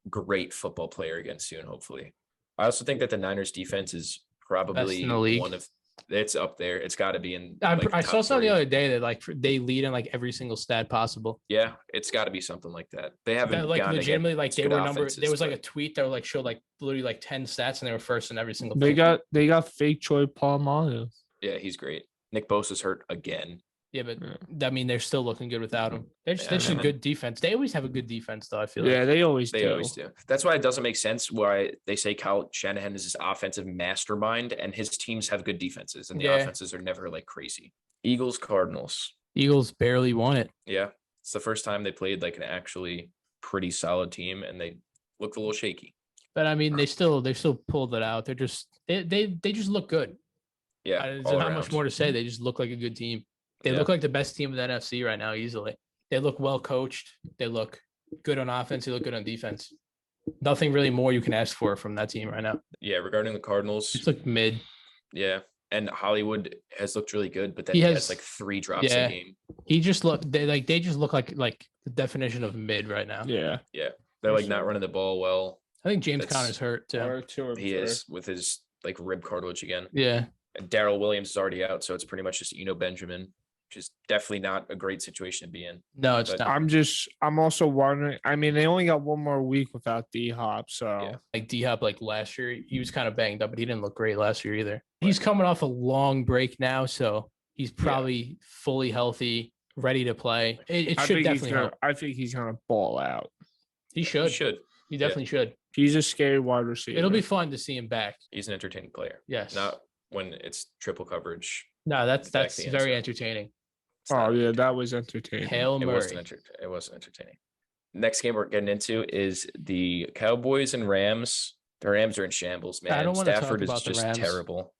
great football player again soon. Hopefully, I also think that the Niners defense is probably one of. It's up there. It's got to be in. I saw something the other day that like they lead in like every single stat possible. Yeah, it's got to be something like that. They haven't like legitimately like they were numbered. There was like a tweet that like showed like literally like 10 stats and they were first in every single. They got fake Troy Polamalu. Yeah, he's great. Nick Bosa's hurt again. Yeah, but I mean they're still looking good without him. They're just a good defense. They always have a good defense though. I feel like. Yeah, they always do. That's why it doesn't make sense why they say Kyle Shanahan is this offensive mastermind and his teams have good defenses and the offenses are never like crazy. Eagles, Cardinals. Eagles barely won it. Yeah, it's the first time they played like an actually pretty solid team and they looked a little shaky. But I mean, they still pulled it out. They're just they just look good. Yeah, there's not much more to say. They just look like a good team. They look like the best team in the NFC right now, easily. They look well coached. They look good on offense. They look good on defense. Nothing really more you can ask for from that team right now. Yeah, regarding the Cardinals. It's like mid. Yeah, and Hollywood has looked really good, but then he has like 3 drops a game. He just they just look like the definition of mid right now. Yeah. Yeah. They're like not running the ball well. I think James Conner's hurt too. He is with his like rib cartilage again. Yeah. And Darrell Williams is already out, so it's pretty much just Benjamin. Which is definitely not a great situation to be in. No, it's not. I'm also wondering. I mean, they only got one more week without D-Hop, so like D-Hop, like last year, he was kind of banged up, but he didn't look great last year either. He's coming off a long break now, so he's probably fully healthy, ready to play. It should definitely help. I think he's gonna ball out. He should. He definitely should. He's a scary wide receiver. It'll be fun to see him back. He's an entertaining player. Yes. Not when it's triple coverage. No, that's very entertaining. Oh yeah, that was entertaining. Hail Murray. It wasn't entertaining. Next game we're getting into is the Cowboys and Rams. The Rams are in shambles, man. I don't want Stafford to talk is about just terrible.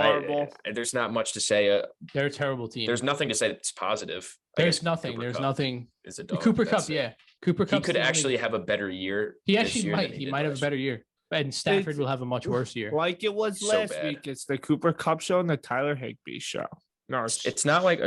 Horrible. There's not much to say. They're a terrible team. There's nothing to say that's positive. There's nothing. There's nothing. Is a dog. Cooper Kupp, yeah. Cooper Kupp. He could actually have a better year. He actually might. He might have a better year. And Stafford will have a much worse year. Like it was last week. It's the Cooper Kupp show and the Tyler Higbee show. No, it's not like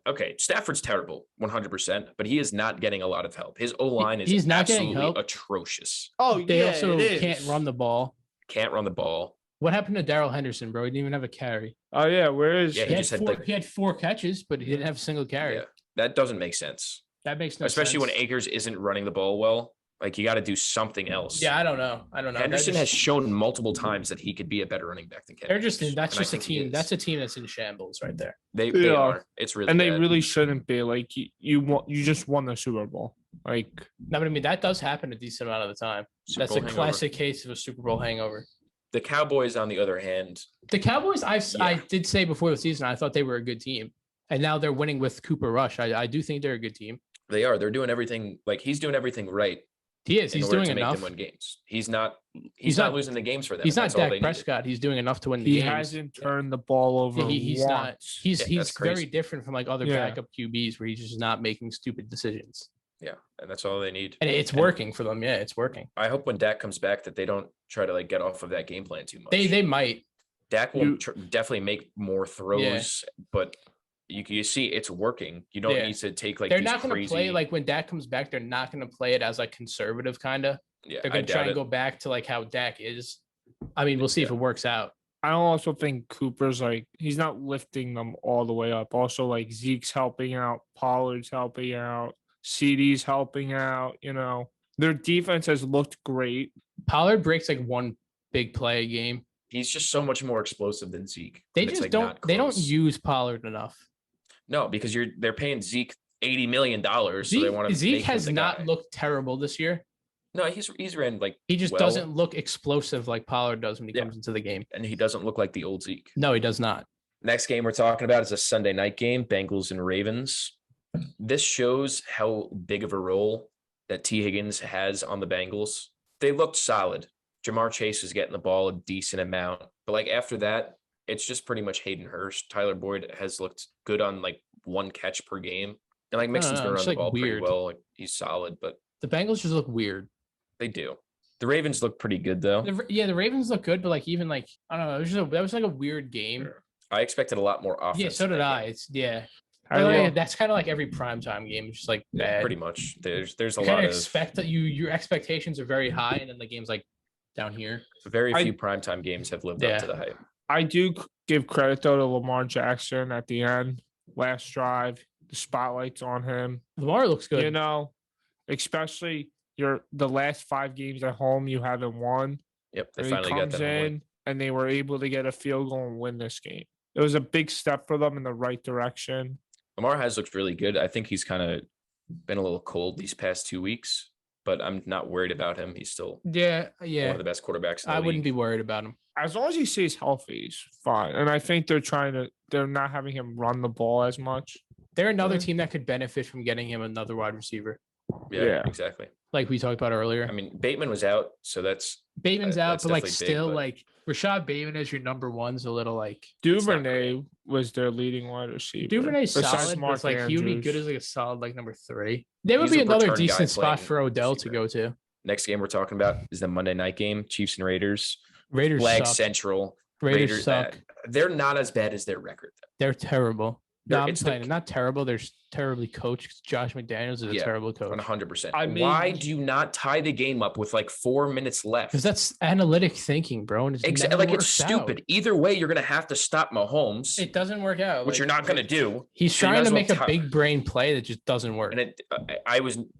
okay. Stafford's terrible, 100%, but he is not getting a lot of help. His O-line is he's not getting help. Atrocious. Oh, they also can't run the ball. Can't run the ball. What happened to Darrell Henderson, bro? He didn't even have a carry. Oh yeah, where is he? He had 4 catches, but he didn't have a single carry. Yeah, that doesn't make sense. That makes no sense. Especially when Akers isn't running the ball well. Like, you got to do something else. Yeah, I don't know. Henderson has shown multiple times that he could be a better running back than Kevin. That's just a team. That's a team that's in shambles right there. They are. It's really they really shouldn't be. Like you just won the Super Bowl. Like, no, but I mean that does happen a decent amount of the time. That's a classic case of a Super Bowl hangover. The Cowboys, on the other hand, I did say before the season I thought they were a good team, and now they're winning with Cooper Rush. I do think they're a good team. They are. They're doing everything. Like, he's doing everything right. He is. He's doing to enough. Make them win games. He's not losing the games for them. He's not Dak Prescott. He's doing enough to win the games. He hasn't turned the ball over. He's not. He's very crazy. different from like other backup QBs where he's just not making stupid decisions. Yeah, and that's all they need. And it's working for them. Yeah, it's working. I hope when Dak comes back that they don't try to like get off of that game plan too much. They might. Dak will definitely make more throws, but you see it's working. You don't need to take like. They're not going to play like when Dak comes back. They're not going to play it as like conservative kind of. Yeah, they're going to try and go back to like how Dak is. I mean, we'll see if it works out. I also think Cooper's like he's not lifting them all the way up. Also, like Zeke's helping out, Pollard's helping out, CD's helping out. You know, their defense has looked great. Pollard breaks like one big play a game. He's just so much more explosive than Zeke. They just don't. They don't use Pollard enough. No, because they're paying Zeke $80 million. So they want to. Zeke has not looked terrible this year. No, he's ran like he just doesn't look explosive like Pollard does when he comes into the game. And he doesn't look like the old Zeke. No, he does not. Next game we're talking about is a Sunday night game, Bengals and Ravens. This shows how big of a role that T. Higgins has on the Bengals. They looked solid. Jamar Chase is getting the ball a decent amount. But like after that, it's just pretty much Hayden Hurst. Tyler Boyd has looked good on like one catch per game. And like Mixon's been running the ball pretty well. Like he's solid, but the Bengals just look weird. They do. The Ravens look pretty good though. The Ravens look good, but like even like I don't know, that was like a weird game. Sure. I expected a lot more offense. Yeah, so did I. That's kind of like every primetime game. It's just like bad. Pretty much. There's a lot of expect that your expectations are very high, and then the game's like down here. Very few primetime games have lived up to the hype. I do give credit though to Lamar Jackson at the end, last drive. The spotlight's on him. Lamar looks good. You know, especially the last 5 games at home you haven't won. Yep, they finally got them in, and they were able to get a field goal and win this game. It was a big step for them in the right direction. Lamar has looked really good. I think he's kind of been a little cold these past 2 weeks, but I'm not worried about him. He's still one of the best quarterbacks in the league. Wouldn't be worried about him. As long as he stays healthy, he's fine. And I think they're not having him run the ball as much. They're another team that could benefit from getting him another wide receiver. Yeah, exactly. Like we talked about earlier. I mean, Bateman was out, so Bateman's out, but like still like Rashad Bateman as your number one's a little like Duvernay was their leading wide receiver. Duvernay's solid, but like he would be good as like a solid like number 3. There would be another decent spot for Odell to go to. Next game we're talking about is the Monday night game, Chiefs and Raiders. Raiders Flag suck. Central. Raiders suck. They're not as bad as their record, though. They're terrible. No, I'm saying not terrible. They're terribly coached. Josh McDaniels is a terrible coach. 100%. Why do you not tie the game up with like 4 minutes left? Because that's analytic thinking, bro. And it's stupid. Either way, you're going to have to stop Mahomes. It doesn't work out. Which you're not going to do. He's trying to make a big brain play that just doesn't work. And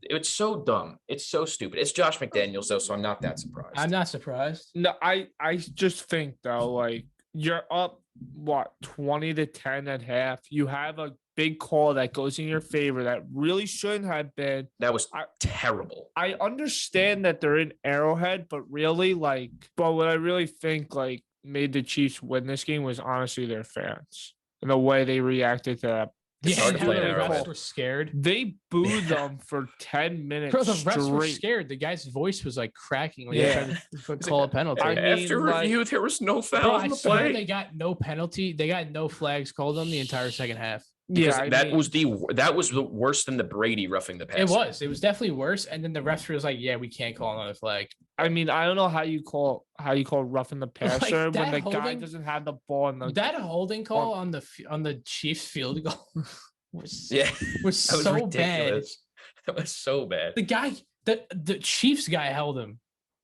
it's so dumb. It's so stupid. It's Josh McDaniels, though, so I'm not that surprised. I'm not surprised. No, I just think, though, like, you're up, 20-10 at half. You have a big call that goes in your favor that really shouldn't have been. That was terrible. I understand that they're in Arrowhead, but really, but what I really think, made the Chiefs win this game was honestly their fans and the way they reacted to that. It's hard to and play how an the refs Arrowhead. were scared. They booed them for 10 minutes Bro, the refs were straight. scared. The guy's voice was like cracking when Yeah. he tried to call a penalty. I mean, After like- review, there was no foul Bro, on I the swear play. they got no penalty. They got no flags called on the entire second half. Because I that mean, was the worse than the Brady roughing the passer. It was definitely worse. And then the refs was like, "Yeah, we can't call another flag." I mean, I don't know how you call roughing the passer when that the guy holding- doesn't have the ball in the. That holding call on the Chiefs field goal was Yeah, was that was so bad. ridiculous. That was so bad. The guy, the Chiefs guy held him,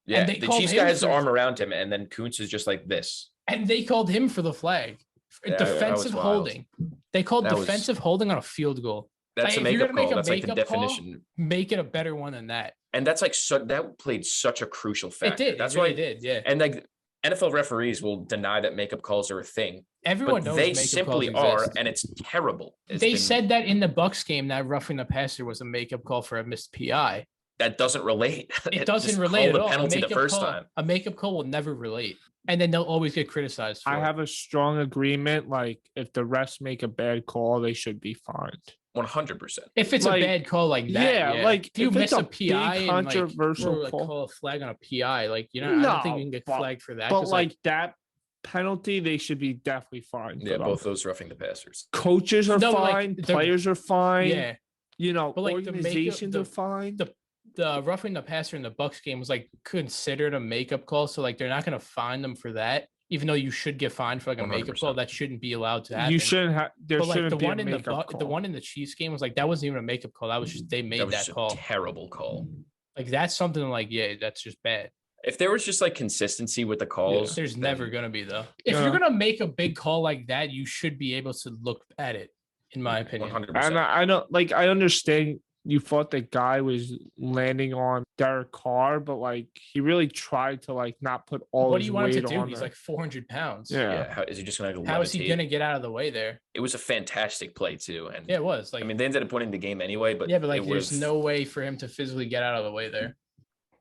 Yeah, they the called Chiefs him guy has his for- arm around him, and then Kuntz is just like this. and they called him for the flag. Yeah, that was Defensive wild. holding. They called That was- defensive holding on a field goal. That's Like, a if you're makeup gonna make call. a That's like the makeup call, definition. Make it a better one than that. And that's like that played such a crucial factor. It did. That's it really why. did. Yeah. And like NFL referees will deny that makeup calls are a thing, Everyone but knows they makeup simply calls are, exist. and it's terrible. They said that in the Bucks game that roughing the passer was a makeup call for a missed PI. that doesn't relate. It doesn't just relate called at a all. penalty the first time. A makeup call will never relate, and then they'll always get criticized. For I it. have a strong agreement. Like, if the refs make a bad call, they should be fined. 100%. If it's like, a bad call like that, yeah, like, if you if miss it's a a PI big and controversial like, call- call a flag on a PI, like I don't think you can get but- flagged for that. But 'cause, like that penalty, they should be definitely fined. Yeah, for both them. those roughing the passers. Coaches are No, but, like, fine. the- Players are fine. yeah, You know, But, like, the makeup- organizations the- are fine. the roughing the passer in the Bucks game was like considered a makeup call, so like they're not going to fine them for that, even though you should get fined for like a makeup call. 100%. That shouldn't be allowed to happen. You shouldn't have. There But like shouldn't the be one a in the makeup call. the one in the Chiefs game was like that wasn't even a makeup call. That was just they made That was that just a call. terrible call. Like that's something like that's just bad. If there was just like consistency with the calls, There's then- never gonna be though. If Yeah. you're gonna make a big call like that, you should be able to look at it. In my opinion, 100%. And I don't like. I understand you thought the guy was landing on Derek Carr, but like he really tried to like not put all what do his you want him weight to do? on He's there. like 400 pounds. Yeah. Yeah, how is he just going to How is he levitate? gonna get out of the way there? It was a fantastic play too, and Yeah, it was like I mean they ended up winning the game anyway. But yeah, but like it there's was- no way for him to physically get out of the way there.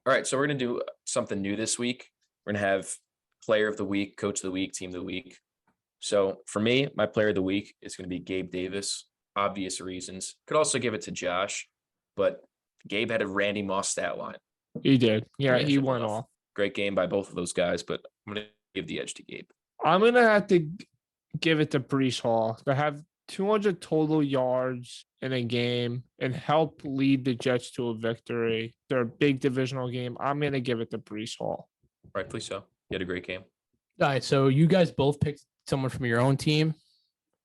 All right, so we're gonna do something new this week. We're gonna have player of the week, coach of the week, team of the week. So for me, my player of the week is gonna be Gabe Davis. Obvious reasons. Could also give it to Josh, but Gabe had a Randy Moss stat line. He did. Yeah, Yeah, he shut went off. off. Great game by both of those guys, but I'm gonna give the edge to Gabe. I'm gonna have to give it to Brees Hall to have 200 total yards in a game and help lead the Jets to a victory. They're a big divisional game. I'm gonna give it to Brees Hall. Rightfully so. He had a great game. All right, so you guys both picked someone from your own team,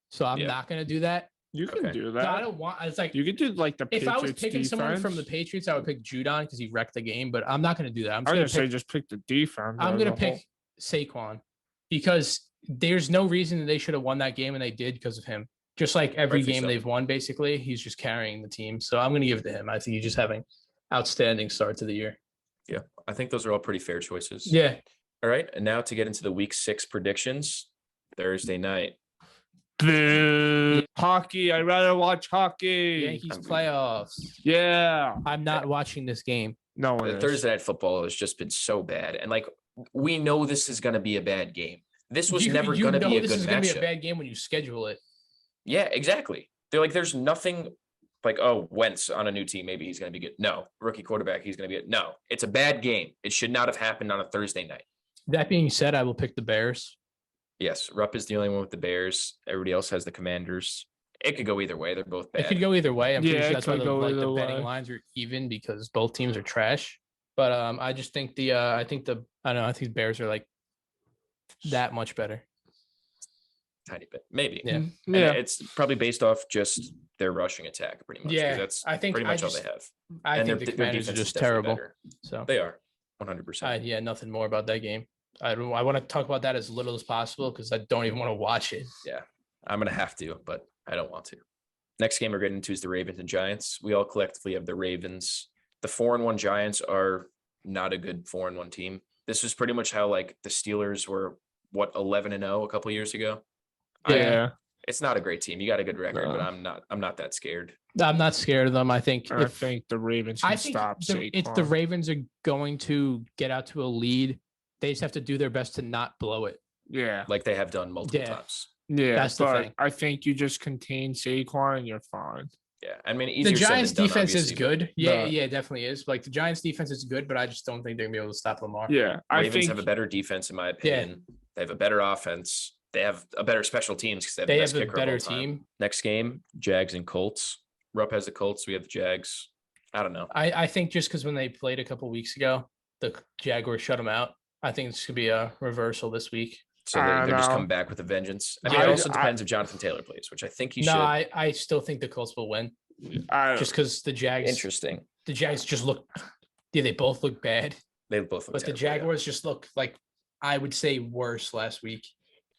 so I'm Yeah. not gonna do that. You can Okay. do No, I that. don't want. It's like You could do like the if I was Patriots picking someone from the defense. Patriots, I would pick Judon because he wrecked the game. But I'm not gonna do that. I'm I was just gonna gonna say just pick the defense. I'm as gonna a pick whole. Saquon because there's no reason that they should have won that game, and they did because of him. Just like every Rightfully game so. they've won, basically, he's just carrying the team. So I'm gonna give it to him. I think he's just having outstanding start to the year. Yeah, I think those are all pretty fair choices. Yeah, All right, and now to get into the week 6 predictions. Thursday night. Boo. Hockey. I'd rather watch hockey. Yankees I'm- playoffs. Yeah. I'm not watching this game. No one is. Thursday night football has just been so bad, and like we know this is going to be a bad game. This was never going to be a this good is gonna be a matchup. bad game when you schedule it. Yeah, exactly. They're like, there's nothing like, oh, Wentz on a new team, maybe he's going to be good. No, rookie quarterback, he's going to be good. No, it's a bad game. It should not have happened on a Thursday night. That being said, I will pick the Bears. Yes, Rupp is the only one with the Bears. Everybody else has the Commanders. It could go either way. They're both bad. It could go either way. I'm pretty Yeah, sure it that's why could the, go like, the either betting way. lines are even because both teams are trash. But I just think I think the Bears are like that much better. Tiny bit, maybe. Yeah. And Yeah. it's probably based off just their rushing attack, pretty much. 'cause Yeah, that's I think pretty I much all just- they have. I And think their the Commanders are defense is just definitely terrible. better. So They are 100%. yeah, nothing more about that game. I want to talk about that as little as possible because I don't even want to watch it. I'm gonna have to, but I don't want to. Next game we're getting into is the Ravens and Giants. We all collectively have the Ravens. The 4-1 Giants are not a good 4-1 team. This is pretty much how like the Steelers were 11-0 a couple years ago. Yeah. It's not a great team. You got a good record, but No. I'm not that scared. I'm not scared of them. I think I if think the Ravens can I think stop if the Saquon. Ravens are going to get out to a lead, they just have to do their best to not blow it. Yeah. Like they have done multiple Yeah. times. Yeah, That's the but thing. I think you just contain Saquon and you're fine. Yeah, I mean, The easier said Giants' than done, defense is obviously, good. Yeah, but- yeah, it definitely is. Like the Giants' defense is good, but I just don't think they're gonna be able to stop Lamar. Yeah, but I Ravens think have a better defense, in my opinion. They have a better offense. They have a better special teams because They the have best a kicker of better all time. team. Next game, Jags and Colts. Rupp has the Colts. We have the Jags. I don't know. I think just because when they played a couple weeks ago, the Jaguars shut them out. I think this could be a reversal this week. So I they're don't just know. coming back with a vengeance. I Yeah, mean, it I- also depends if Jonathan Taylor plays, which I think he No, should. I still think the Colts will win I, just because the Jags. Interesting. The Jags just look. Yeah, they both look bad, They both look but the terrible, yeah. Jaguars just look like I would say worse last week.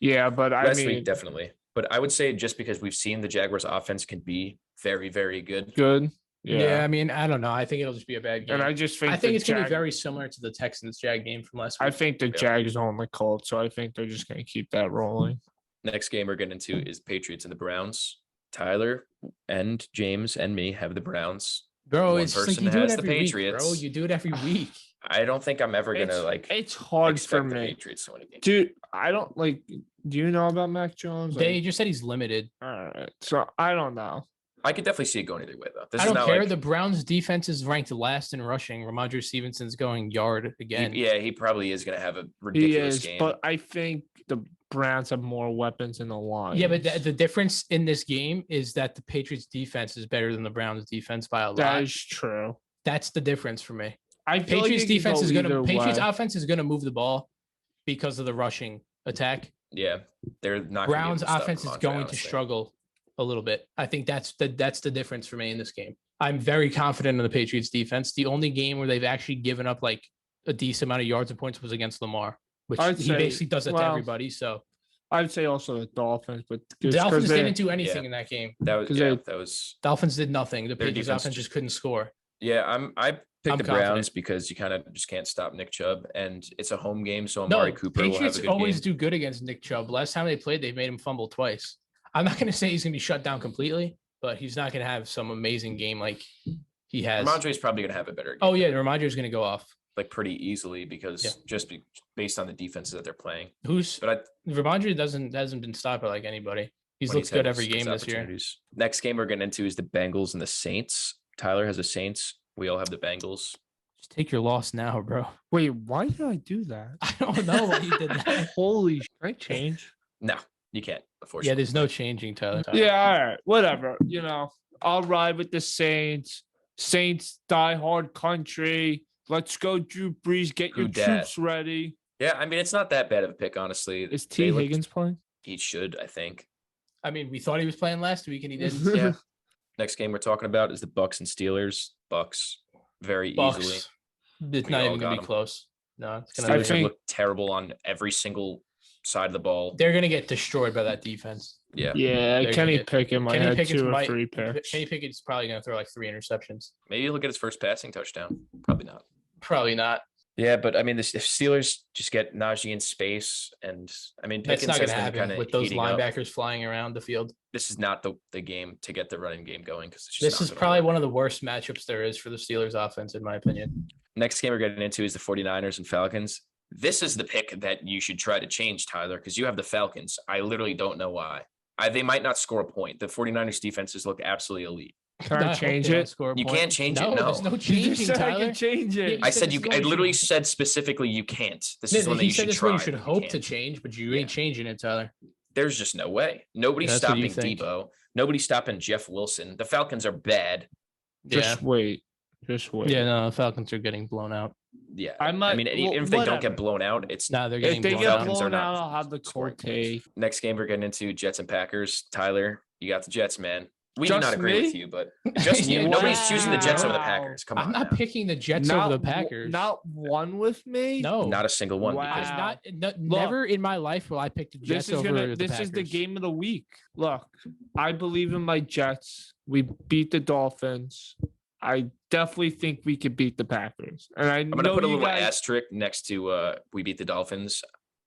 yeah, but I Last mean, week, definitely. But I would say just because we've seen the Jaguars offense can be very, very good. good. Yeah. Yeah, I mean, I don't know. I think it'll just be a bad game. and I just think I think the it's gonna be Jag- very similar to the Texans Jag game from last week. I think the Jags own the Colts, so I think they're just gonna keep that rolling. Next game we're getting into is Patriots and the Browns. Tyler and James and me have the Browns. Bro, One it's just like person you do it has the every week, bro. Patriots. You do it every week. I don't think I'm ever gonna It's hard for expect the me, Patriots to win a game. dude. I don't like. Do you know about Mac Jones? They just said he's limited. All right, so I don't know. I could definitely see it going either way though. This I is don't not care. like The Browns defense is ranked last in rushing. Ramondre Stevenson's going yard again. he probably is gonna have a He ridiculous is, game. but I think the Browns have more weapons in the line. Yeah, but the difference in this game is that the Patriots defense is better than the Browns defense by a lot. that is true. That's the difference for me. I feel Patriots like it can defense go is gonna either Patriots way. offense is gonna move the ball because of the rushing attack. yeah, they're not. Browns gonna be able to offense stop is Ramondre, going to honestly. struggle a little bit. I think that's the difference for me in this game. I'm very confident in the Patriots defense. The only game where they've actually given up like a decent amount of yards and points was against Lamar, which I'd he say- basically does that to well, everybody. So I'd say also the Dolphins, but the just 'cause Dolphins they- didn't do anything yeah. in that game. That was 'Cause yeah, they- that was Dolphins did nothing. The Their Patriots defense offense just- just couldn't score. yeah. I picked I'm the Browns confident. because you kind of just can't stop Nick Chubb, and it's a home game, so No, Amari Cooper will have Patriots a good always game. do good against Nick Chubb. Last time they played, they made him fumble twice. I'm not going to say he's going to be shut down completely, but he's not going to have some amazing game like he has. Ramondre's probably gonna have a better game. Oh yeah, Ramondre is going to go off. like pretty easily because Yeah. based on the defenses that they're playing. Who's But Ramondre hasn't been stopped by like anybody. He's when looked had good every his game this year. opportunities. Next game we're getting into is the Bengals and the Saints. Tyler has the Saints. We all have the Bengals. Just take your loss now, bro. Wait, why did I do that? I don't know why you did that. Holy, can I change? No, you can't. Yeah, Unfortunately, there's no changing, Tyler. Yeah, all right, whatever. You know, I'll ride with the Saints. Saints die hard country. Let's go, Drew Brees. Get your Who dat? troops ready. Yeah, I mean it's not that bad of a pick, honestly. Is They T looked- Higgins playing? He should, I think. I mean, we thought he was playing last week and he didn't. Yeah. Next game we're talking about is the Bucks and Steelers. Bucks very Bucks. easily. It's We not all even gonna got be 'em. close. No, it's gonna. I Steelers have think- looked terrible on every single side of the ball. They're gonna get destroyed by that defense. Yeah, Yeah, They're Kenny gonna get- Pickett might Kenny have Pickett's 2 or might. 3 picks. Kenny Pickett's probably gonna throw like 3 interceptions. maybe he'll get his first passing touchdown. Probably not. Probably not. Yeah, but I mean, the Steelers just get Najee in space, and I mean, That's Pickens not has gonna been happen kinda with those heating up. linebackers flying around the field. This is not the game to get the running game going because This is probably one of the worst matchups there is for the Steelers offense, in my opinion. Next game we're getting into is the 49ers and Falcons. This is the pick that you should try to change, Tyler, because you have the Falcons. I literally don't know why. They might not score a point. The 49ers defenses look absolutely elite. Can I hope change they don't it? score a You point. can't change it, No, there's no. no You just changing, said I Tyler. can change it. Yeah, I said said it's you. no I literally change. said specifically you can't. This is one that He you said should this try. way you should but hope to can't. change, but you Yeah. ain't changing it, Tyler. There's just no way. Nobody's That's what you stopping think. Debo. Nobody's stopping Jeff Wilson. The Falcons are bad. Just wait. Just wait. Yeah, no, the Falcons are getting blown out. Yeah. I might- mean, well, even if they don't whatever. get blown out, it's No, they're getting If they blown get out. Falcons are blown not out, I'll have the scoring cold take. next game we're getting into Jets and Packers. Tyler, you got the Jets, man. We do Just not agree me? with you, but just you. Yeah, Nobody's choosing the Jets over the wow. Packers. Come I'm on, not now. picking the Jets over the Packers. Not one with me. no, Not a single one. Wow. Because I'm not. Never in my life will I pick the Jets This is over gonna. the This Packers. is the game of the week. Look, I believe in my Jets. We beat the Dolphins. I definitely think we could beat the Packers. And I I'm gonna know put a you little guys. asterisk next to we beat the Dolphins.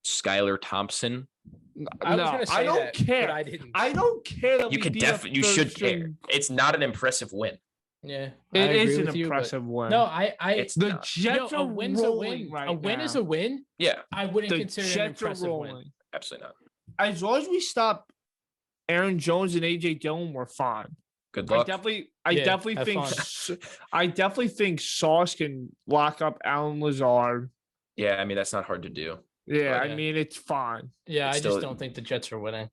Skylar Thompson. I was no, gonna say I don't that, care. but I didn't. I don't care that You we could beat a definitely. You should care. third-string- It's not an impressive win. Yeah, I It agree is an with you, but- impressive win. No, I. It's the not. Jets a are win's a rolling win. right a win now. is a win. Yeah, I wouldn't The consider it an Jets are impressive win. rolling. absolutely not. as long as we stop Aaron Jones and AJ Dillon, we're fine. Good luck. I definitely think Sauce can lock up Alan Lazard. Yeah, I mean that's not hard to do. Yeah, But, I mean it's fine. Yeah, It's I still- just don't think the Jets are winning.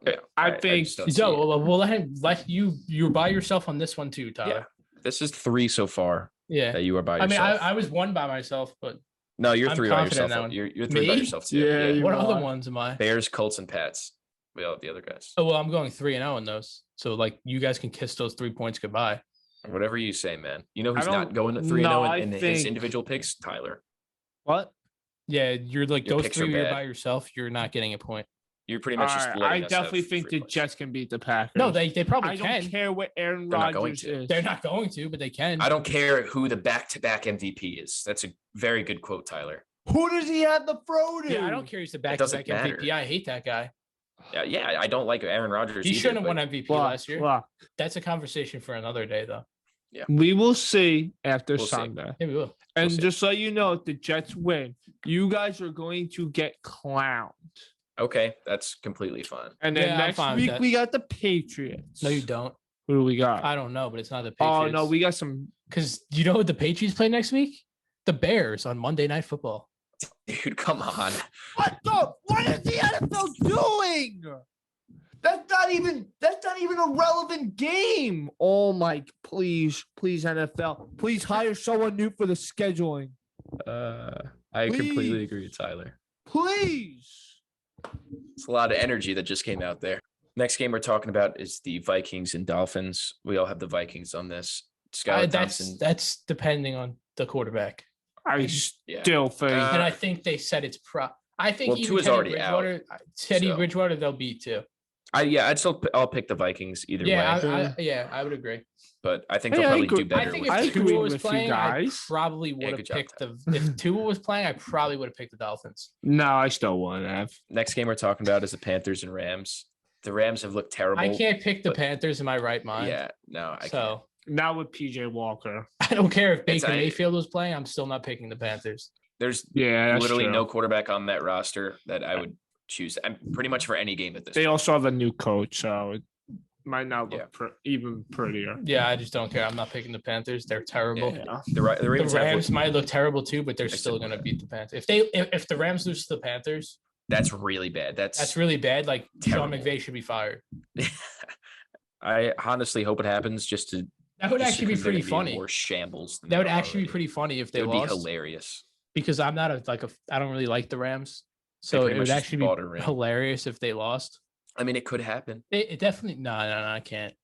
Yeah, I think- just don't see So it. we'll let you're by yourself on this one too, Tyler. This is 3 so far Yeah. that you are by I mean, yourself. I was one by myself, but No, you're I'm 3 by confident in yourself. that one. You're 3 by Me? yourself too. Yeah, you what are. other ones am I? Bears, Colts, and Pats. We all have the other guys. Oh well, I'm going 3-0 in those. So like you guys can kiss those 3 points goodbye. Whatever you say, man. You know who's I not don't- going to 3-0 no, I in his think- individual picks? Tyler. What? Yeah, you're like Your those picks are 3 you're bad. by yourself. You're not getting a point. You're pretty much just Alright, letting I us definitely have think 3 the points. Jets can beat the Packers. No, they probably I can. don't care what Aaron They're not going Rodgers to. is. They're not going to, but they can. I don't care who the back-to-back MVP is. That's a very good quote, Tyler. Who does he have the throw to? Yeah, I don't care. He's the doesn't back-to-back MVP. matter. I hate that guy. Yeah, I don't like Aaron Rodgers. He either, shouldn't have but won MVP Blah, last year. blah. That's a conversation for another day, though. We will see after We'll see. Sunday. Yeah, we will. And see. just so you know, if the Jets win, you guys are going to get clowned. Okay, that's completely fine. And then Yeah, I'm next fine with week that. we got the Patriots. No, you don't. Who do we got? I don't know, but it's not the Oh Patriots. no, we got some. Because you know what the Patriots play next week? The Bears on Monday Night Football. Dude, come on. What is the NFL doing? That's not even a relevant game. Oh my! Please, NFL, please hire someone new for the scheduling. I completely Please. agree with Tyler. Please. It's a lot of energy that just came out there. Next game we're talking about is the Vikings and Dolphins. We all have the Vikings on this. Skylar Thompson. That's depending on the quarterback. I Yeah. still think. And I think they said it's I think Well, even Tua's Teddy already out, Teddy so. Bridgewater, they'll beat too. I'll pick the Vikings either Yeah, way, I would agree. but I think Hey, they'll I probably agree- do better. I think with I if the agree Tua Vikings. was with you playing, I guys. probably would good have job, picked if Tua was playing, I probably would have picked the Dolphins. No, I still wouldn't have. Next game we're talking about is the Panthers and Rams. The Rams have looked terrible. I can't pick the but- Panthers in my right mind. Yeah, no, I can't. So Not with PJ Walker. I don't care if It's Baker a- Mayfield was playing. I'm still not picking the Panthers. There's Yeah, that's literally true. no quarterback on that roster that I would choose. I'm pretty much for any game at this. They point. also have a new coach, so it might not look Yeah. even prettier. Yeah, I just don't care. I'm not picking the Panthers. They're terrible. Yeah. The Ravens The have Rams looked- might look terrible too, but they're I still still going to would. beat the Panthers. If the Rams lose to the Panthers, that's really bad. that's really bad. Like Sean Terrible. McVay should be fired. I honestly hope it happens just to. That would just actually be because they're pretty gonna funny. More shambles. than That they would are actually be already. pretty funny if they It would be lost. hilarious. Because I'm not I don't really like the Rams, so pretty it much would just actually bought a be ring. hilarious if they lost. I mean, it could happen. It definitely no, I can't.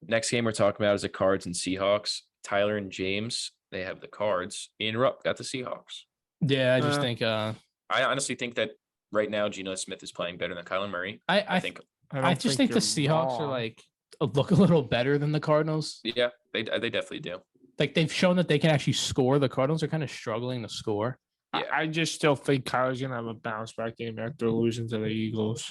Next game we're talking about is the Cards and Seahawks. Tyler and James, they have the Cards. Ian Rupp got the Seahawks. Yeah, I just Uh, think I honestly think that right now Geno Smith is playing better than Kyler Murray. I I think, I just think the you're Seahawks are wrong. like look a little better than the Cardinals. yeah, they definitely do. Like they've shown that they can actually score. The Cardinals are kind of struggling to score. I just still think Kyler's gonna have a bounce back game after losing to the Eagles.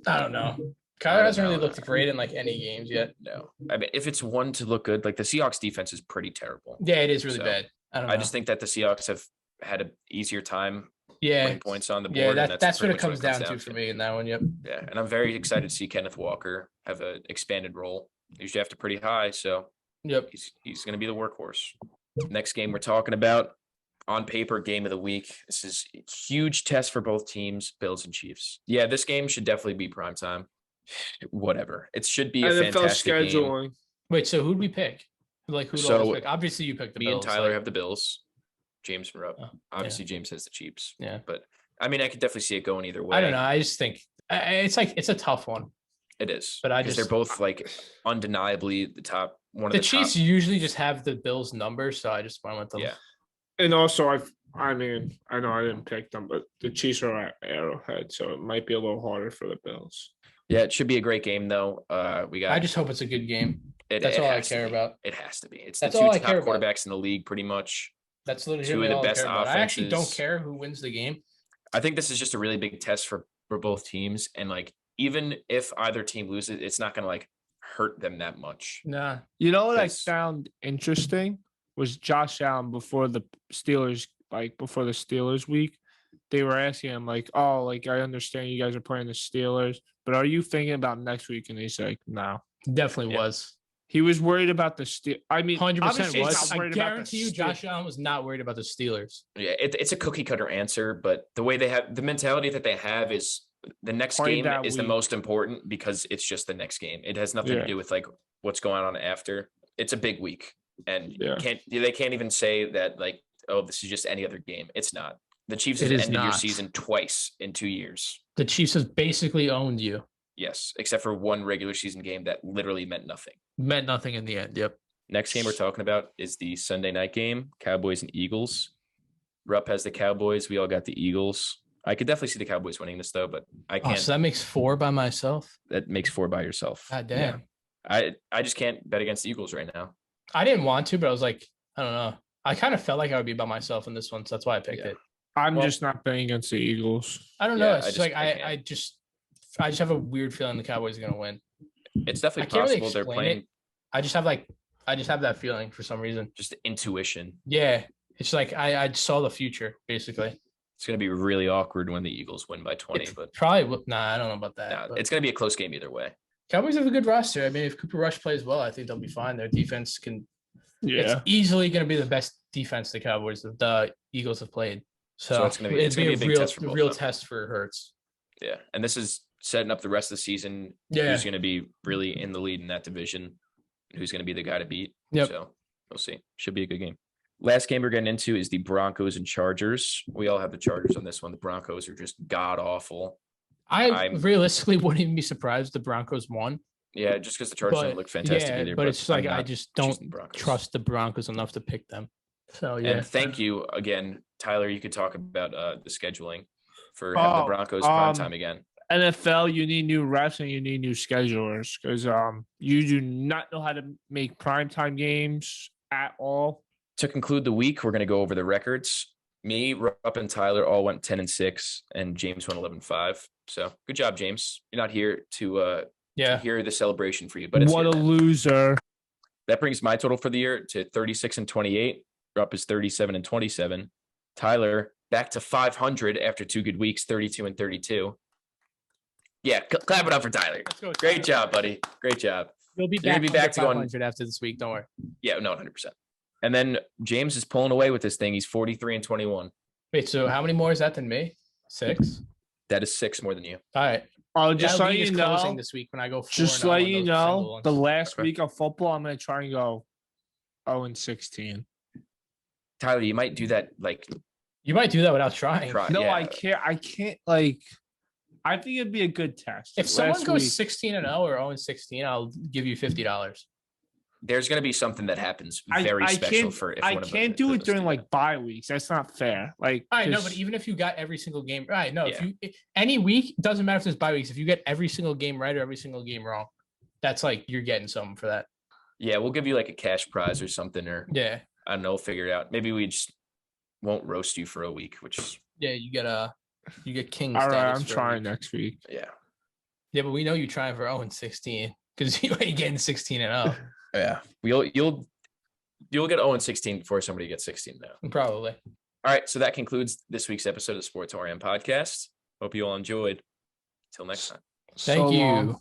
I don't know. I Kyler don't hasn't really know. looked great in like any games yet. No, I mean, if it's one to look good, like the Seahawks defense is pretty terrible. Yeah, it is really So, bad. I don't know. I just think that the Seahawks have had an easier time yeah, putting points on the board. yeah. and That's what pretty it much comes down to for me in that one. Yep. Yeah, and I'm very excited to see Kenneth Walker have an expanded role. He's drafted pretty high, so Yep. he's going to be the workhorse. Next game we're talking about, on paper, game of the week. This is a huge test for both teams, Bills and Chiefs. Yeah, this game should definitely be primetime. Whatever. It should be a NFL fantastic game. scheduling. Wait, so who'd we pick? Like who'd So, always pick? Obviously, you picked the Me Bills. and Tyler like- have the Bills. James and Rupp. Oh, Obviously, James has the Chiefs. Yeah. But I mean, I could definitely see it going either way. I don't know. I just think it's a tough one. It is. But I because just- they're both like undeniably the top one of The the Chiefs top. usually just have the Bills number, so I just went with them. Yeah. And also, I mean, I know I didn't pick them, but the Chiefs are at Arrowhead, so it might be a little harder for the Bills. Yeah, it should be a great game though. We got I just hope it's a good game. it, That's it all I has to care be. about. It has to be. It's That's the two all I top care about. quarterbacks in the league, pretty much. That's literally Two of the all I best care about. I actually don't offenses. care who wins the game. I think this is just a really big test for both teams, and like even if either team loses, it's not gonna like hurt them that much. Nah. You know what I Because- found interesting was Josh Allen before the Steelers week. they were asking him like, "Oh, like I understand you guys are playing the Steelers, but are you thinking about next week?" And he's like, "No." Definitely was. He was worried about the Steelers. I mean, 100% obviously he's was. not I worried about the guarantee you, Steelers. Josh Allen was not worried about the Steelers. Yeah, it's a cookie cutter answer, but the way they have the mentality that they have is the next Play game that is the week. most important because it's just the next game. It has nothing Yeah. to do with like what's going on after. It's a big week, and Yeah. they can't even say that like, oh, this is just any other game. It's not. The Chiefs It have is ended your not. season twice in 2 years. The Chiefs has basically owned you. Yes, except for one regular season game that literally meant nothing. Meant nothing in the end. Yep. Next game we're talking about is the Sunday night game, Cowboys and Eagles. Rupp has the Cowboys. We all got the Eagles. I could definitely see the Cowboys winning this though, but I Oh, can't. so that makes 4 by myself. That makes 4 by yourself. God damn. Yeah. I just can't bet against the Eagles right now. I didn't want to, but I was like, I don't know. I kind of felt like I would be by myself in this one, so that's why I picked it. I'm Well- just not betting against the Eagles. I don't know. Yeah, It's just like I just have a weird feeling the Cowboys are gonna win. It's I definitely can't really possible they're explain playing it. I just have that feeling for some reason. just intuition. Yeah. It's like I saw the future, basically. It's going to be really awkward when the Eagles win by 20, It's but probably I don't know about that. nah, but it's going to be a close game either way. Cowboys have a good roster. I mean, if Cooper Rush plays well, I think they'll be fine. Their defense can Yeah. it's easily gonna be the best defense the Eagles have played. So it's gonna be it'd a big real, test for both real of them. test for Hurts. Yeah. And this is setting up the rest of the season. Yeah. Who's going to be really in the lead in that division? Who's going to be the guy to beat? Yep. So we'll see. Should be a good game. Last game we're getting into is the Broncos and Chargers. We all have the Chargers on this one. The Broncos are just god awful. I'm- realistically wouldn't even be surprised if the Broncos won. Yeah, just because the Chargers don't look fantastic yeah, either. but it's just like I'm I not just choosing don't the Broncos. trust the Broncos enough to pick them. So yeah. And thank you again, Tyler. You could talk about the scheduling for having the Broncos prime time again. NFL, you need new refs and you need new schedulers because you do not know how to make primetime games at all. To conclude the week, we're going to go over the records. Me, Rupp, and Tyler all went 10-6, and James went 11-5. So good job, James. You're not here to hear the celebration for you, but it's What a here. loser. That brings my total for the year to 36-28. Rupp is 37-27. Tyler back to 500 after 2 good weeks, 32-32. Yeah, clap it up for Tyler. Let's go with Great Tyler. job, buddy. Great job. You'll be You're gonna back, be back to going- 500 after this week. Don't worry. Yeah, no, 100%. And then James is pulling away with this thing. He's 43-21. Wait, so how many more is that than me? 6. That is 6 more than you. All right. Oh, just That so league you is closing know, this week when I go 4-0 just let on you those know, single the ones. last Okay. week of football, I'm going to try and go 0-16. Tyler, you might do that like You might do that without trying. No, yeah. I can't. I can't. Like, I think it'd be a good test. If someone Last goes week- 16-0 or 0-16, I'll give you $50. There's going to be something that happens very I special can't, for if I one of can't them do it goes during to like that. bye weeks. That's not fair. Like, I know, 'cause- but even if you got every single game right, no, Yeah. any week, doesn't matter if there's bye weeks. If you get every single game right or every single game wrong, that's like you're getting something for that. Yeah, we'll give you like a cash prize or something, or Yeah, I don't know, we'll figure it out. Maybe we just won't roast you for a week, which is yeah, you get king. all right, status I'm for a trying week. next week. yeah. Yeah, but we know you trying for 0-16 because you ain't getting 16-0 Yeah. You'll get 0-16 before somebody gets 16 now. probably. All right, so that concludes this week's episode of the Sportorium podcast. Hope you all enjoyed. Till next time. Thank So you. long.